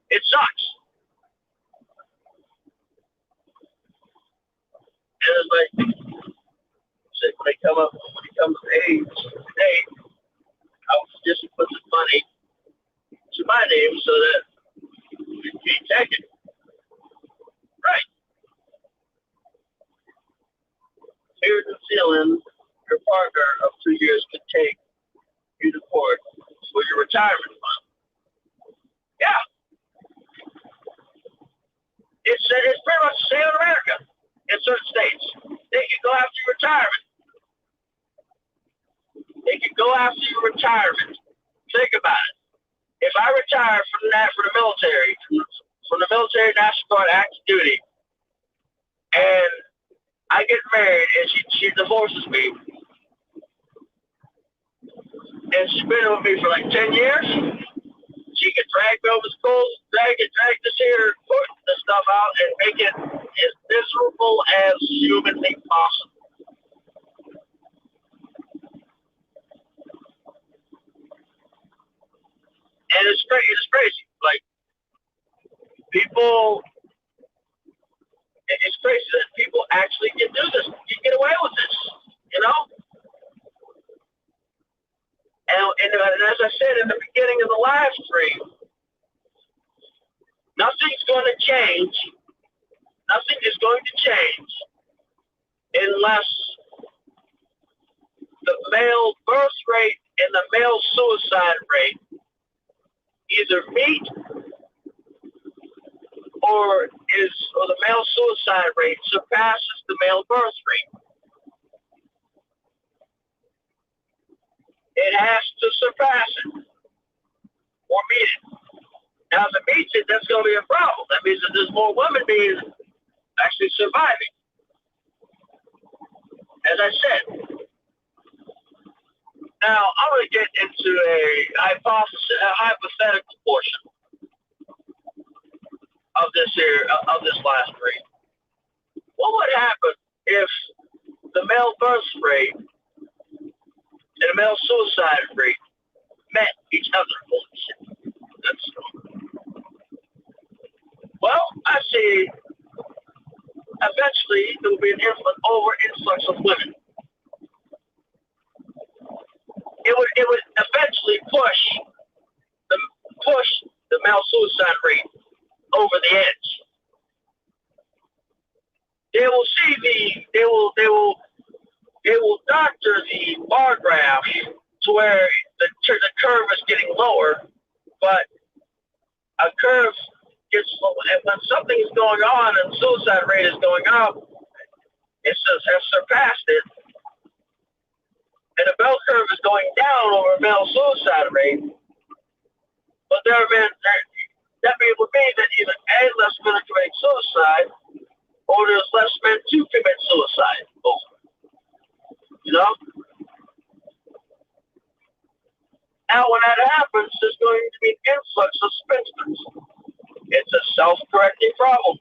It sucks. And it's like, when it comes to age today, I was just put some money to my name so that it can be taken. Right. Here's the feeling your partner of 2 years could take you to court for your retirement fund. Yeah. It's pretty much the same in America. In certain states, they can go after your retirement. They can go after your retirement. Think about it. If I retire from the military, from the military National Guard active duty, and I get married and she divorces me, and she's been with me for like 10 years, she can drag me over schools, drag this here, put the stuff out, and make it as miserable as humanly possible. And it's crazy. Like, people, it's crazy that people actually can do this. You get away with this, you know? And as I said in the beginning of the live stream, nothing's going to change. Nothing is going to change unless the male birth rate and the male suicide rate either meet or the male suicide rate surpasses the male birth rate. It has to surpass it or meet it. Now, if it meets it, that's going to be a problem. That means that there's more women being actually surviving. As I said, now I'm going to get into a hypothetical portion of this last rate. What would happen if the male birth rate and the male suicide rate met each other. Holy shit. Well, I see eventually there will be an influx of women. It would eventually push the male suicide rate over the edge. They will doctor the bar graph to where the curve is getting lower, but a curve gets when something is going on and suicide rate is going up, it has surpassed it, and the bell curve is going down over male suicide rate. But that would mean that either A, less men are committing suicide, or there's less men to commit suicide. You know? Now, when that happens, there's going to be an influx of spinsters. It's a self-correcting problem.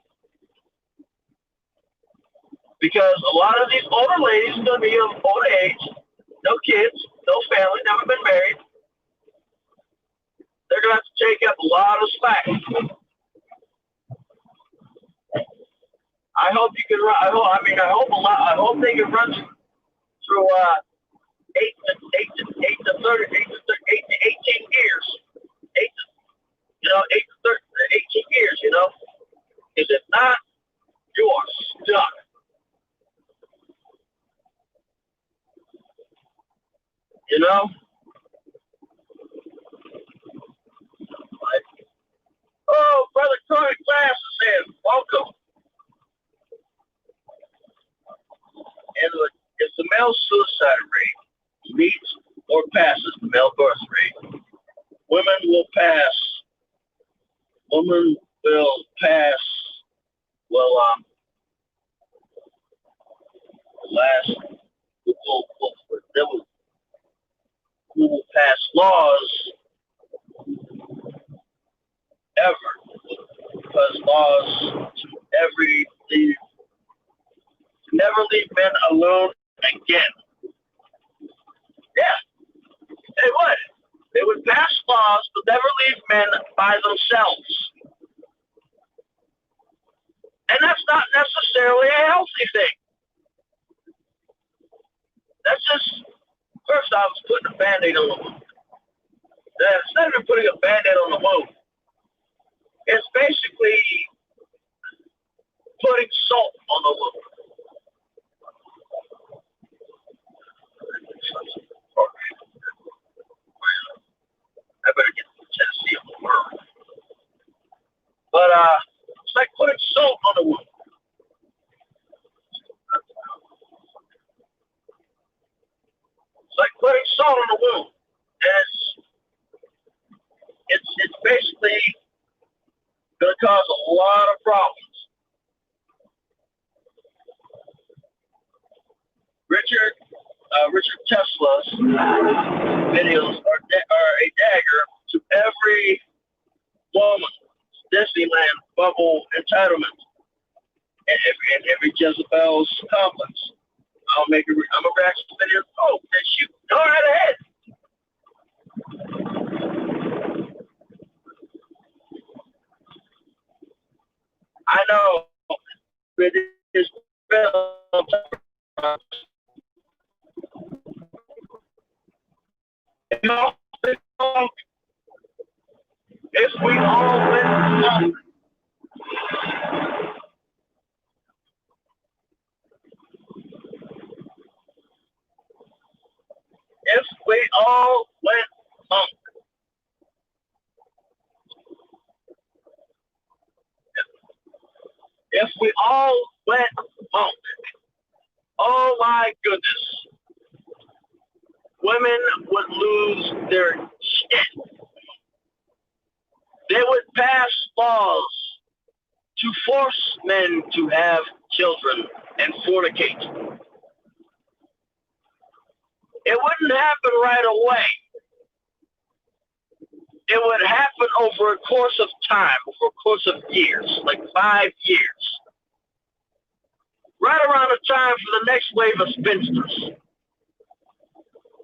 Because a lot of these older ladies are going to be of old age, no kids, no family, never been married. They're going to have to take up a lot of slack. I hope you can run. I hope they can run through 8 to 18 years. 8 to 18 years. You know, because if not, you are stuck. You know. Oh, Brother Troy Class is in. Welcome. And if the male suicide rate meets or passes the male birth rate, women will pass. We will pass laws ever, because laws to never leave men alone again. Yeah, they would. They would pass laws to never leave men by themselves. And that's not necessarily a healthy thing. That's just, first off, it's putting a Band-Aid on the wound. It's not even putting a Band-Aid on the wound. It's basically putting salt on the wound. I better get to Tennessee on the world. But it's like putting salt on the wound. It's like putting salt on the wound. And it's basically going to cause a lot of problems. Richard Tesla's videos are a dagger to every woman's Disneyland bubble entitlement and every Jezebel's complex. I'm a reaction video. Oh, then shoot. Go right ahead. I know it is if we all went monk, if we all went monk, oh my goodness, women would lose their shit. They would pass laws to force men to have children and fornicate. It wouldn't happen right away. It would happen over a course of time, over a course of years, like 5 years. Right around the time for the next wave of spinsters.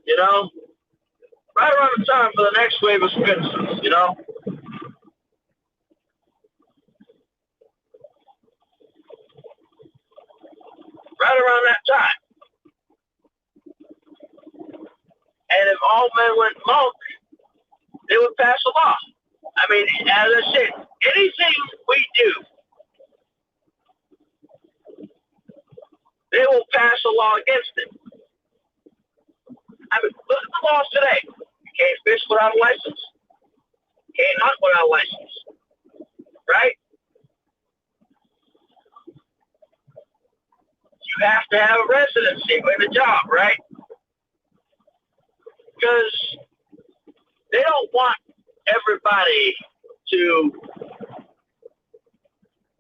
You know? right around the time for the next wave of census, you know? Right around that time. And if all men went monk, they would pass a law. I mean, as I said, anything we do, they will pass a law against it. I mean, look at the laws today. You can't fish without a license. You can't hunt without a license. Right? You have to have a residency with a job, right? Because they don't want everybody to,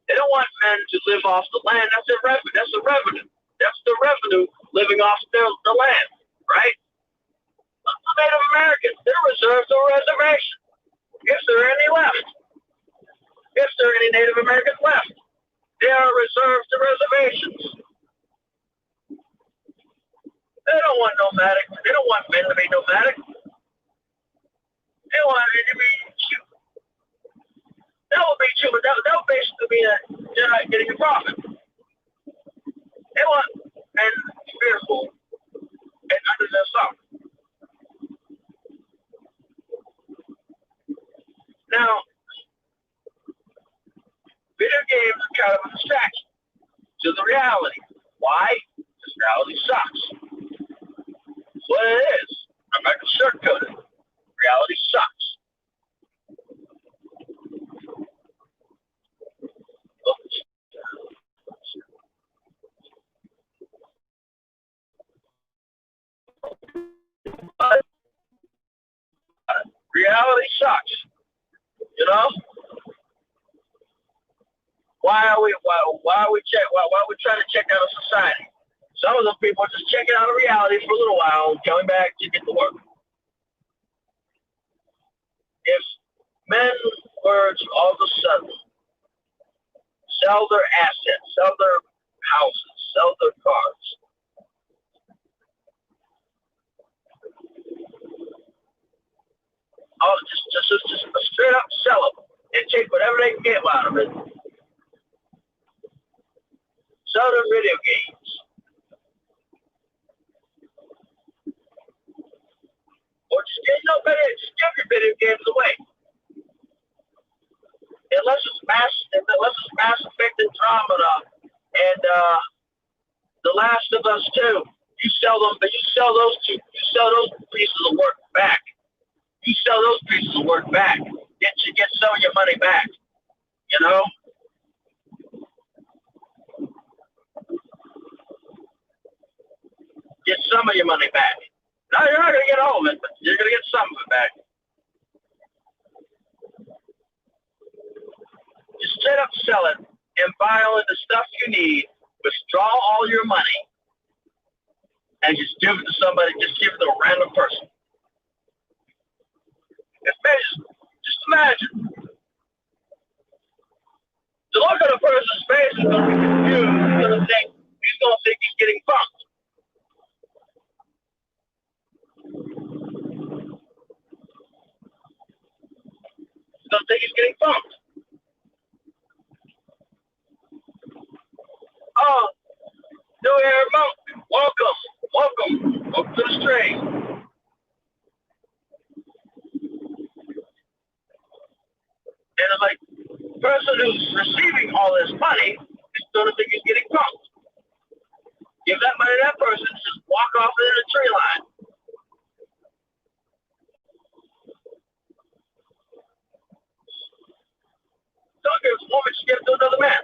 they don't want men to live off the land. That's their revenue. That's the revenue. That's the revenue living off the land, right? The Native Americans, they're reserved to a reservation. If there are any left, if there are any Native Americans left, they are reserved to reservations. They don't want nomadic. They don't want men to be nomadic. They want it to be cheap. That would be true, but that would basically mean that they're not getting a profit. They want men fearful and under their thumb. Now, video games are kind of a distraction to the reality. Why? Because reality sucks. That's what it is. I'm not going to sugarcoat it. Reality sucks. Reality sucks. You know? Why are we trying to check out of society? Some of those people are just checking out of reality for a little while and coming back to get to work. If men were to all of a sudden sell their assets, sell their houses, sell their cars, just straight up sell them and take whatever they can get out of it. Sell their video games. Or just give your video games away. Unless it's Mass Effect Andromeda and The Last of Us 2. You sell them, but you sell those pieces of work back. You sell those pieces of work back. Get some of your money back. You know? Get some of your money back. No, you're not going to get all of it, but you're going to get some of it back. Just straight up sell it and buy all of the stuff you need, withdraw all your money, and just give it to somebody, just give it to a random person. Just imagine. The look on a person's face is going to be confused. He's going to think he's getting punked. He's going to think he's getting punked. Oh, New Air Monk, welcome to the stream. And it's like, the person who's receiving all this money is going to think he's getting punked. Give that money to that person, just walk off into the tree line. Don't give this woman, she give it to another man.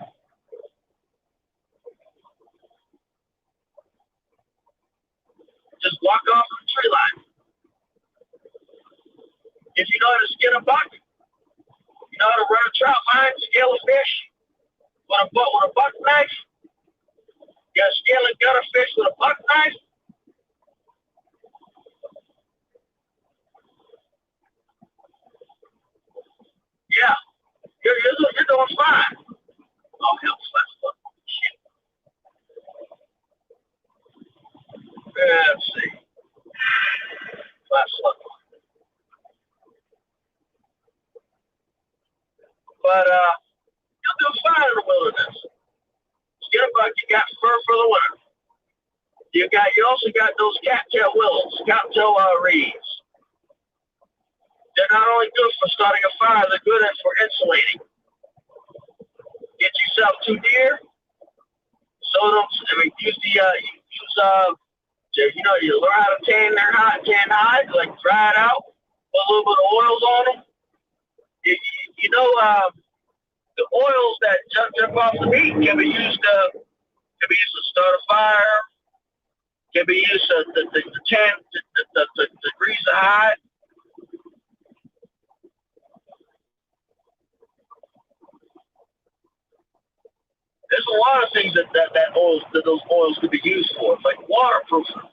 Just walk off the tree line. If you know how to skin a buck, you know how to run a trout line, scale a fish with a buck knife. You got to scale and gut a fish with a buck knife. Yeah, you're doing fine. Oh, hell, shit. Let's see. Last one. buck, you got fur for the winter. You also got those cattail willows, cattail reeds. They're not only good for starting a fire, they're good for insulating. Get yourself 2 deer, sow them. You learn how to tan hide, like dry it out, put a little bit of oils on them. The oils that jump off the meat can be used to start a fire. Can be used to grease the hide. There's a lot of things that those oils could be used for, like waterproofing.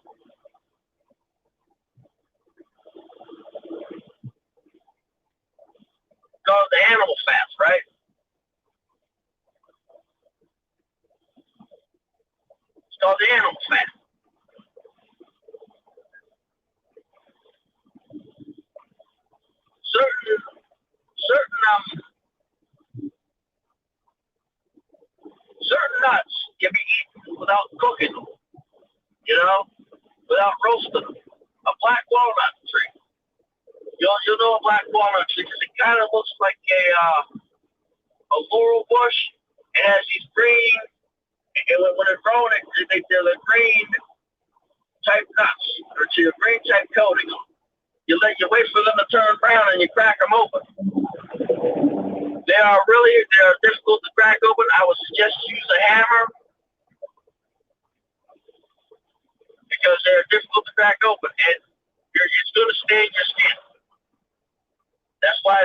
Called the animal fats, right? It's called the animal fat. Certain nuts can be eaten without cooking them, without roasting them. A black walnut tree. You'll know a black walnut tree because it kind of looks like a laurel bush. It has these green, and when they're grown, they're the green type nuts, or to your green type coating. You wait for them to turn brown and you crack them open. They are difficult to crack open. I would suggest use a hammer because they're difficult to crack open, and it's going to stain your skin. That's why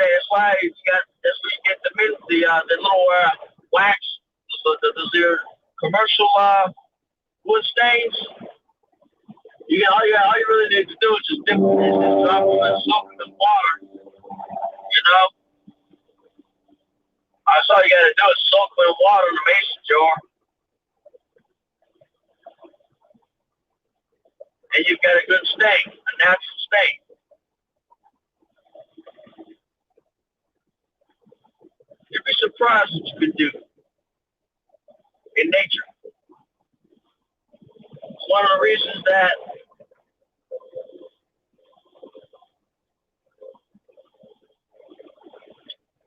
you get the little wax, the commercial wood stains. All you really need to do is just drop them and soak them in water. That's all you got to do is soak them in water in a mason jar, and you've got a good stain, a natural stain. You'd be surprised what you can do in nature. It's one of the reasons that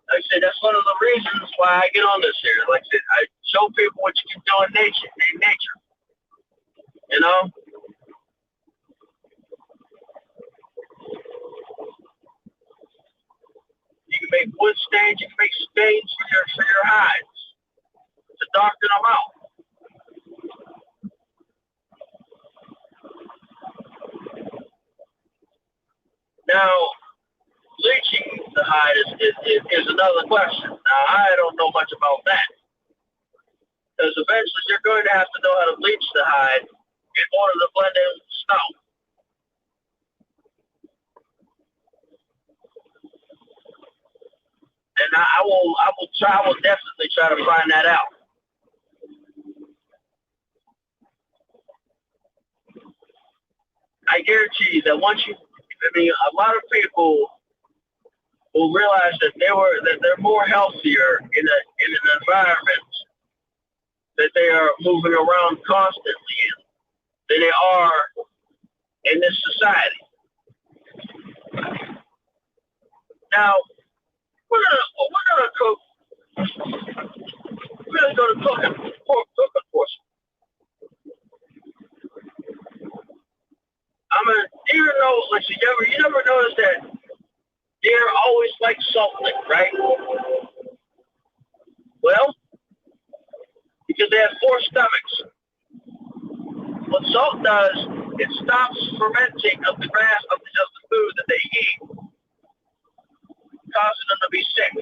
like I said, that's one of the reasons why I get on this here. Like I said, I show people what you can do in nature. You can make wood stains. You can make stains for your hides to darken them out. Now, bleaching the hide is another question. Now, I don't know much about that. Because eventually you're going to have to know how to bleach the hide in order to blend in with the snow. And I will definitely try to find that out. I guarantee you that a lot of people will realize that they're more healthier in an environment that they are moving around constantly in than they are in this society. Now, we're gonna cook. We're gonna go to cooking portion. Deer knows. Listen, you never notice that deer always like salting, right? Well, because they have 4 stomachs. What salt does, it stops fermenting of the grass of the food that they eat, causing them to be sick.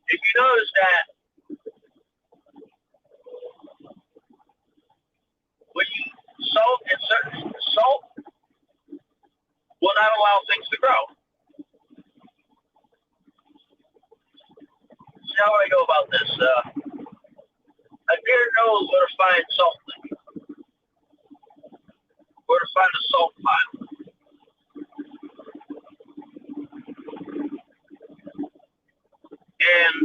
If you notice that when you salt will not allow things to grow. See how I go about this? A deer knows where to find salt, where to find a salt pile. And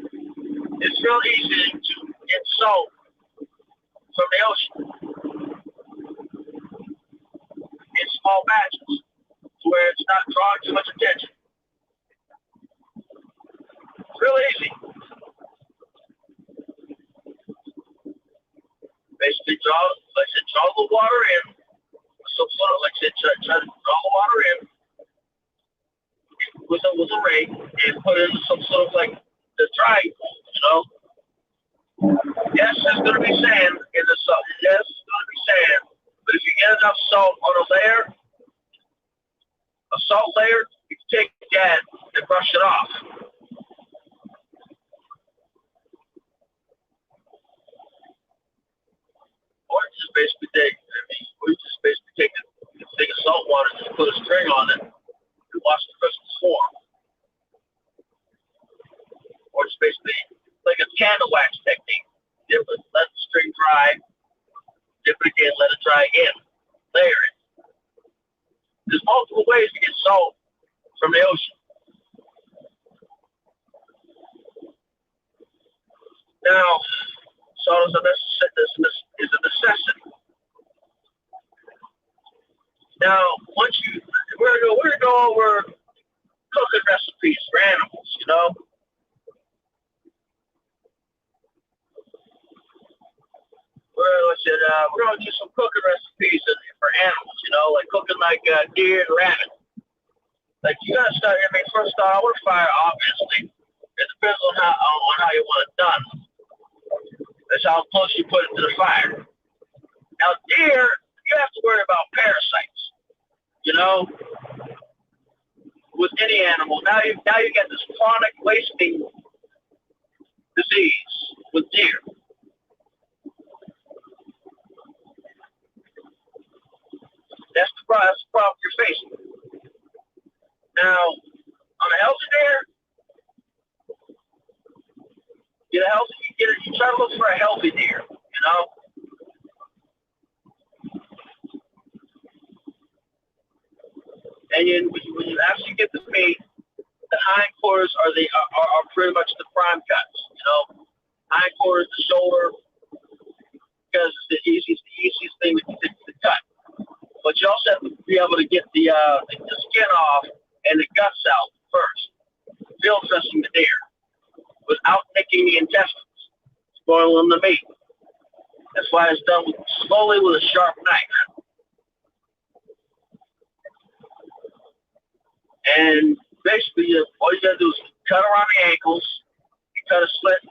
real easy to get salt from the ocean in small batches, where it's not drawing too much attention. It's real easy. Basically, draw the water in. Some sort of, like I said, try to draw the water in with a rake and put it in some sort of like the drying pool, you know? Yes, there's going to be sand in the salt. Yes, there's going to be sand. But if you get enough salt on a salt layer, you can take that and brush it off. Or just basically take a thing of salt water, just put a string on it, and wash the crystals form. Or just basically like a candle wax technique. Dip it, let the string dry, dip it again, let it dry again, layer it. There's multiple ways to get salt from the ocean. Now, salt is a necessity. Now, we're gonna go over cooking recipes for animals, you know. We're gonna do some cooking recipes for animals, you know, like cooking like deer and rabbit. Like you gotta start. I mean, first off, with fire, obviously, it depends on how you want it done. That's how close you put it to the fire. Now, deer, you have to worry about parasites, you know, with any animal. Now you get this chronic wasting disease with deer. That's the problem you're facing. Now, on a healthy deer, you try to look for a healthy deer, you know. And when you actually get the meat, the hindquarters are pretty much the prime cuts, you know. Hindquarters, the shoulder, because it's the easiest thing to cut. But you also have to be able to get the skin off and the guts out first, field dressing the deer without nicking the intestines, spoiling the meat. That's why it's done slowly with a sharp knife. And basically, all you gotta do is cut around the ankles, you cut a slit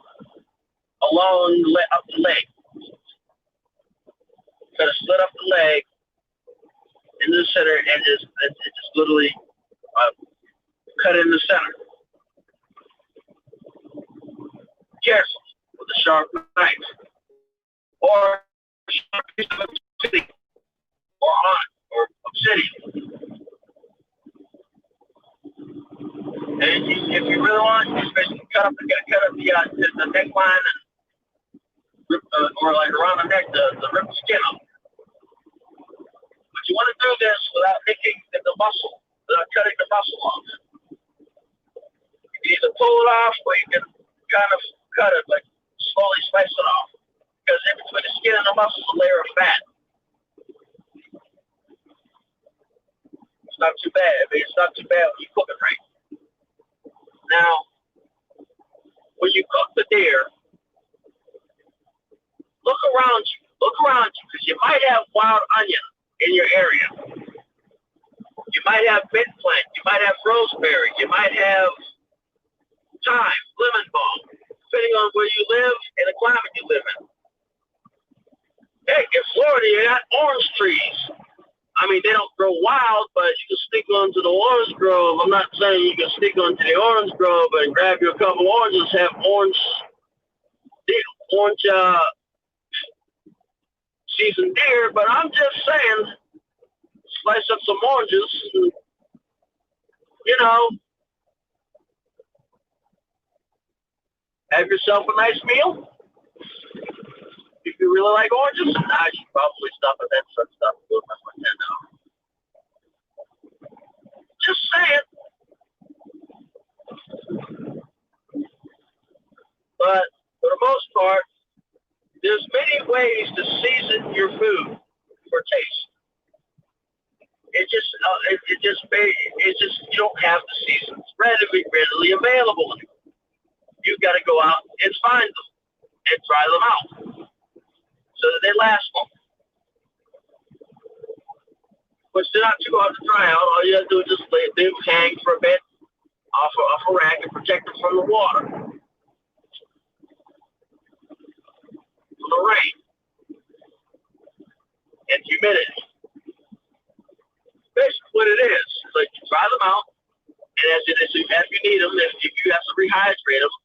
along up the leg. Cut a slit up the leg in the center, and just literally cut it in the center. Careful with a sharp knife, or a sharp piece of obsidian, or obsidian. And if you really want, you just basically cut up the neckline and or like around the neck, the rip the skin off. But you want to do this without nicking the muscle, without cutting the muscle off. You can either pull it off, or you can kind of cut it, like slowly slice it off. Because in between the skin and the muscle is a layer of fat. It's not too bad. I mean, it's not too bad when you cook it right. Now, when you cook the deer, look around you. Look around you, because you might have wild onion in your area. You might have mint plant. You might have rosemary. You might have thyme, lemon balm, depending on where you live and the climate you live in. Heck, in Florida, you got orange trees. I mean, they don't grow wild, but you can sneak onto the orange grove. I'm not saying you can sneak onto the orange grove and grab you a couple oranges, have orange seasoned deer, but I'm just saying, slice up some oranges, and, you know, have yourself a nice meal. If you really like oranges, I should probably stop at that sort of stuff. Just saying. But most part, there's many ways to season your food for taste. It just you don't have the seasons readily available. You've got to go out and find them and try them out so that they last long. But they're not too hard to dry out. All you have to do is just let them hang for a bit off a rack and protect them from the water, from the rain, and humidity. Basically what it is. It's like you dry them out, and as you need them, if you have to rehydrate them,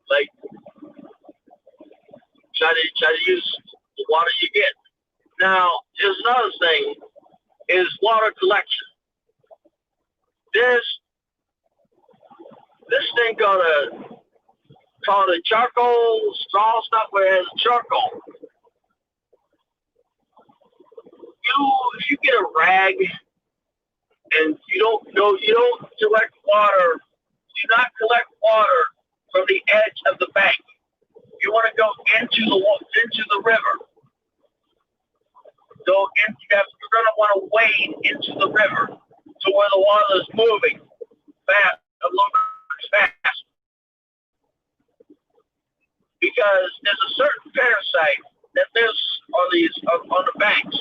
like try to use the water you get. Now, there's another thing, is water collection. This thing called a charcoal straw stuff where it has charcoal. If you get a rag and you don't collect water, do not collect water from the edge of the bank. You want to go into the river. You're going to want to wade into the river to where the water is moving fast, a little bit fast. Because there's a certain parasite that lives on the banks.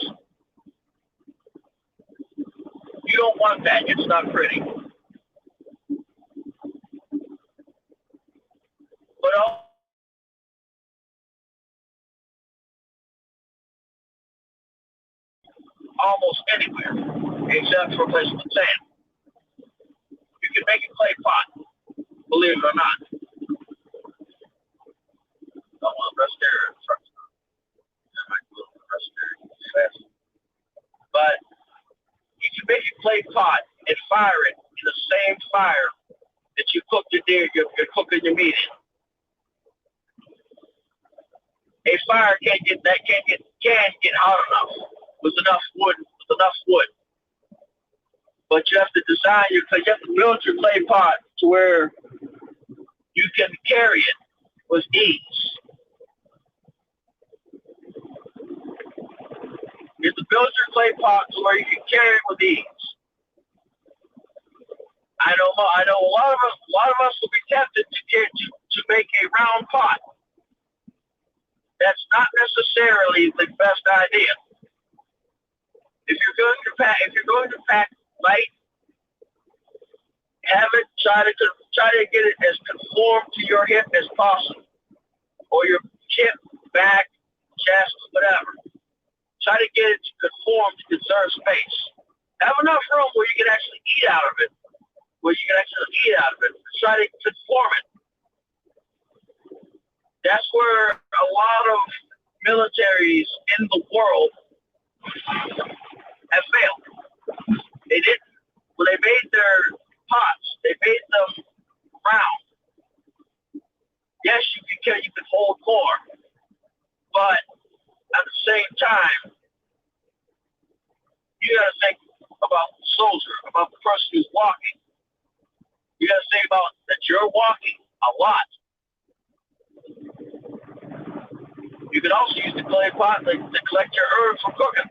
You don't want that. It's not pretty. But almost anywhere, except for places with sand. You can make a clay pot, believe it or not. I want to rest there. But you can make a clay pot and fire it in the same fire that you cook you're cooking your meat in. A fire can't get hot enough with enough wood. But you have to you have to build your clay pot to where you can carry it with ease. You have to build your clay pot to where you can carry it with ease. I know a lot of us will be tempted to make a round pot. That's not necessarily the best idea. If you're going to pack light, have it try to get it as conformed to your hip as possible, or your hip, back, chest, whatever. Try to get it to conform to conserve space. Have enough room where you can actually eat out of it. Try to conform it. That's where a lot of militaries in the world have failed. They didn't. When they made their pots, they made them round. Yes, you can hold more, but at the same time, you got to think about the soldier, about the person who's walking. You got to think about that you're walking a lot. You can also use the clay pot to collect your herbs for cooking.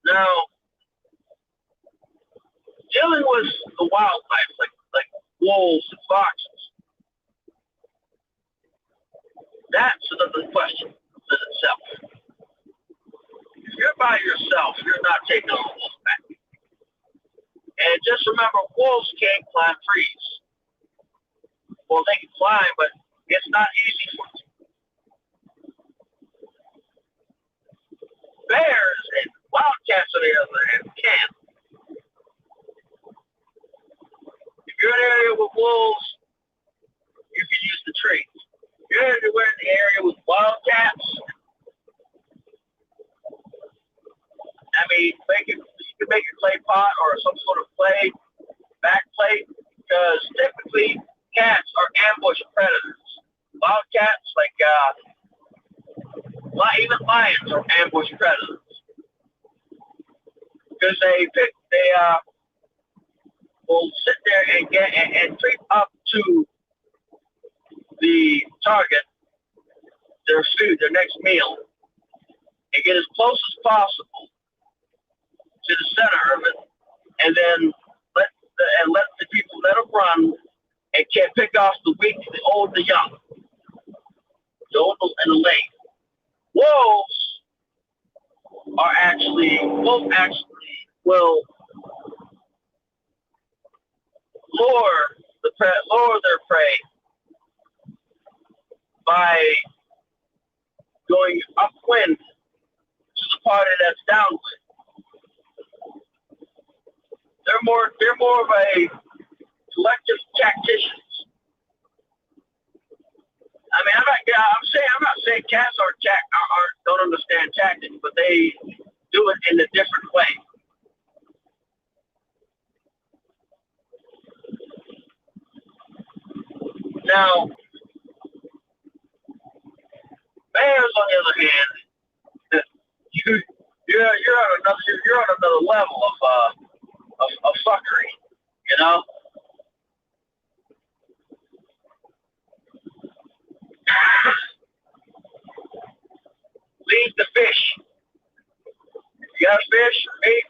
Now, dealing with the wildlife, like wolves and foxes, that's another question in itself. If you're by yourself, you're not taking on a wolf pack. And just remember, wolves can't climb trees. Well, they can climb, but it's not easy for them. Bears and wildcats, on the other hand, can. If you're in an area with wolves, you can use the trees. If you're in the area with wildcats, you can make a clay pot or some sort of clay back plate, because typically cats are ambush predators. Wildcats, even lions, are ambush predators because they will sit there and creep up to the target, their food, their next meal, and get as close as possible to the center of it, and then let the people let them run and can't pick off the weak, the old, the young, the old and the late. Wolves will lure their prey by going upwind to the party that's downwind. They're more of a collective tacticians. I mean, I'm not saying cats don't understand tactics, but they do it in a different way. Now, bears, on the other hand, you're on another level of fuckery, you know. Leave the fish. If you got a fish or meat,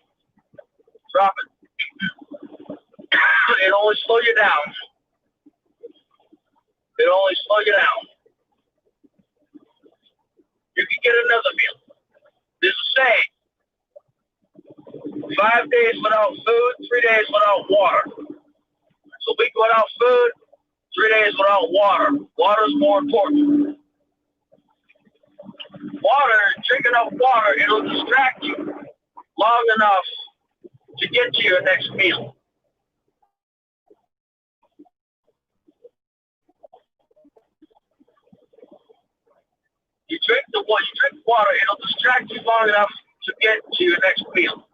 drop it. It'll only slow you down. It'll only slow you down. You can get another meal. There's a saying: 5 days without food, 3 days without water. So a week without food, 3 days without water. Water is more important. Water, drink enough water, it'll distract you long enough to get to your next meal. You drink water, it'll distract you long enough to get to your next meal.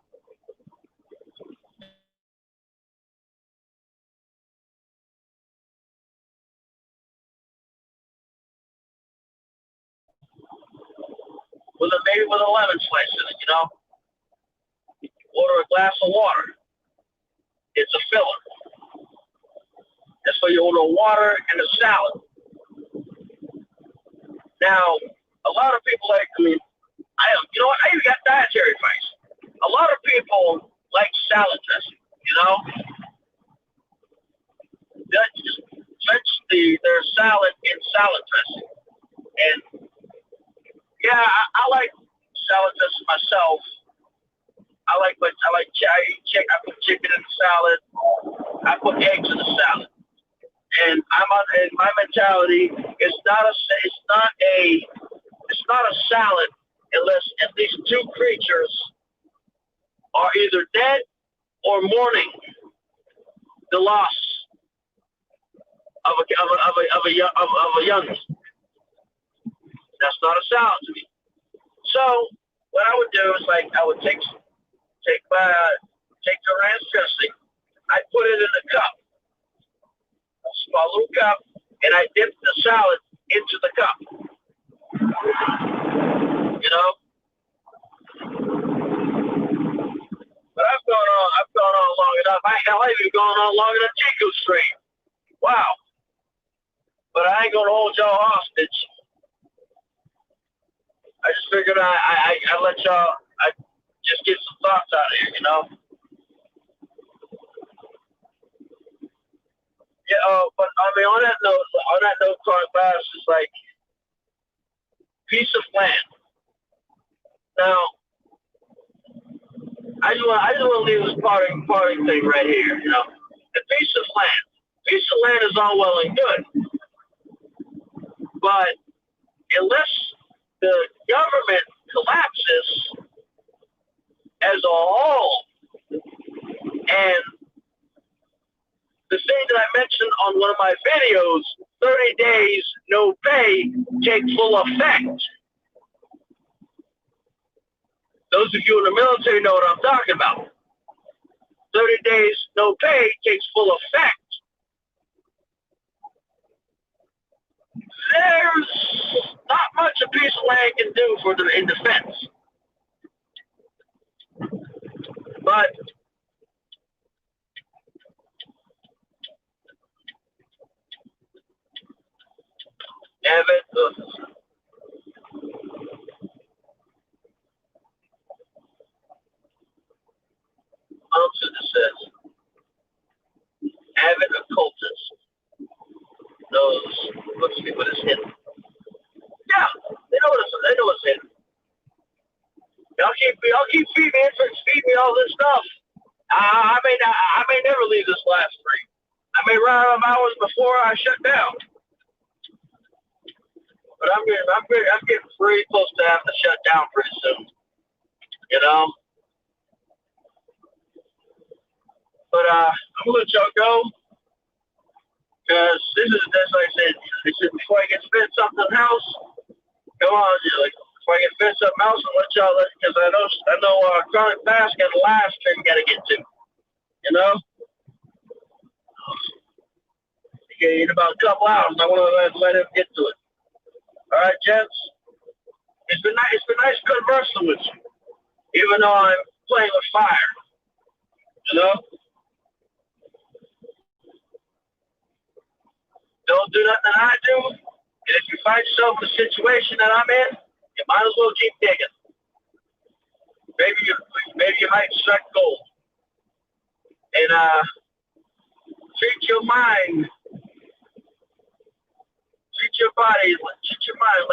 Maybe with a lemon slice in it, you know? Order a glass of water. It's a filler. That's why you order water and a salad. Now, a lot of people you know what? I even got dietary advice. A lot of people like salad dressing, you know? They just drench their salad in salad dressing. And yeah, I like salad dressing myself. I put chicken in the salad. I put eggs in the salad. And my mentality is not a salad unless at least two creatures are either dead or mourning the loss of a young. That's not a salad to me. So what I would do is I would take the ranch dressing, I put it in a cup, a small little cup, and I dip the salad into the cup. You know? But I've gone on long enough. I've even gone on longer than Chico Street. Wow. But I ain't gonna hold y'all hostage. I just figured I let y'all, I just get some thoughts out of here, you know? Yeah, but I mean, on that note, Carl is like, piece of land. Now, I just want to leave this parting thing right here, you know? A piece of land. Piece of land is all well and good. But unless the government collapses as a whole, and the thing that I mentioned on one of my videos, 30 days no pay, take full effect. Those of you in the military know what I'm talking about. 30 days no pay takes full effect. There's not much a piece of land can do in defense. But Abbott, this says, avid occultist knows what is hidden. Yeah, they know what's hidden. Y'all keep feeding me, feed me all this stuff. I may never leave this last stream. I may run out of hours before I shut down. But I'm getting pretty close to having to shut down pretty soon. You know? But I'm gonna let y'all go. Because this like I said, before I get spent something else, come on, before I get spent something else, I'll let y'all because I know Chronic Fast got a live stream gotta get to. You know? Okay, in about a couple hours, I wanna let him get to it. Alright, gents. It's been nice conversing with you. Even though I'm playing with fire. You know? Don't do nothing I do. And if you find yourself in a situation that I'm in, you might as well keep digging. Maybe you might strike gold. And treat your mind, treat your body, treat your mind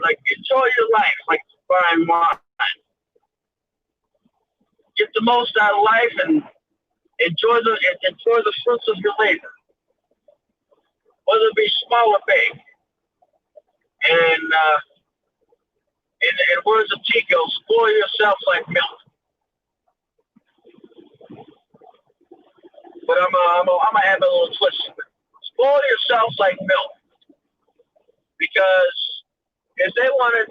like enjoy your life like a fine wine. Get the most out of life and enjoy the fruits of your labor. Whether it be small or big. And in words of Chico, spoil yourself like milk. But I'm gonna add a little twist to it. Spoil yourself like milk. Because if they wanted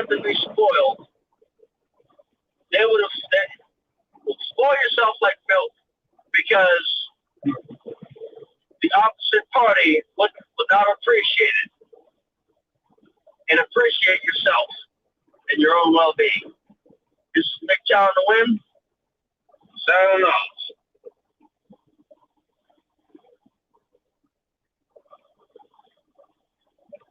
to be spoiled, they would have spoil yourself like milk because the opposite party would not appreciate it and appreciate yourself and your own well-being. This is Mick Chow in the Wind. Signing off.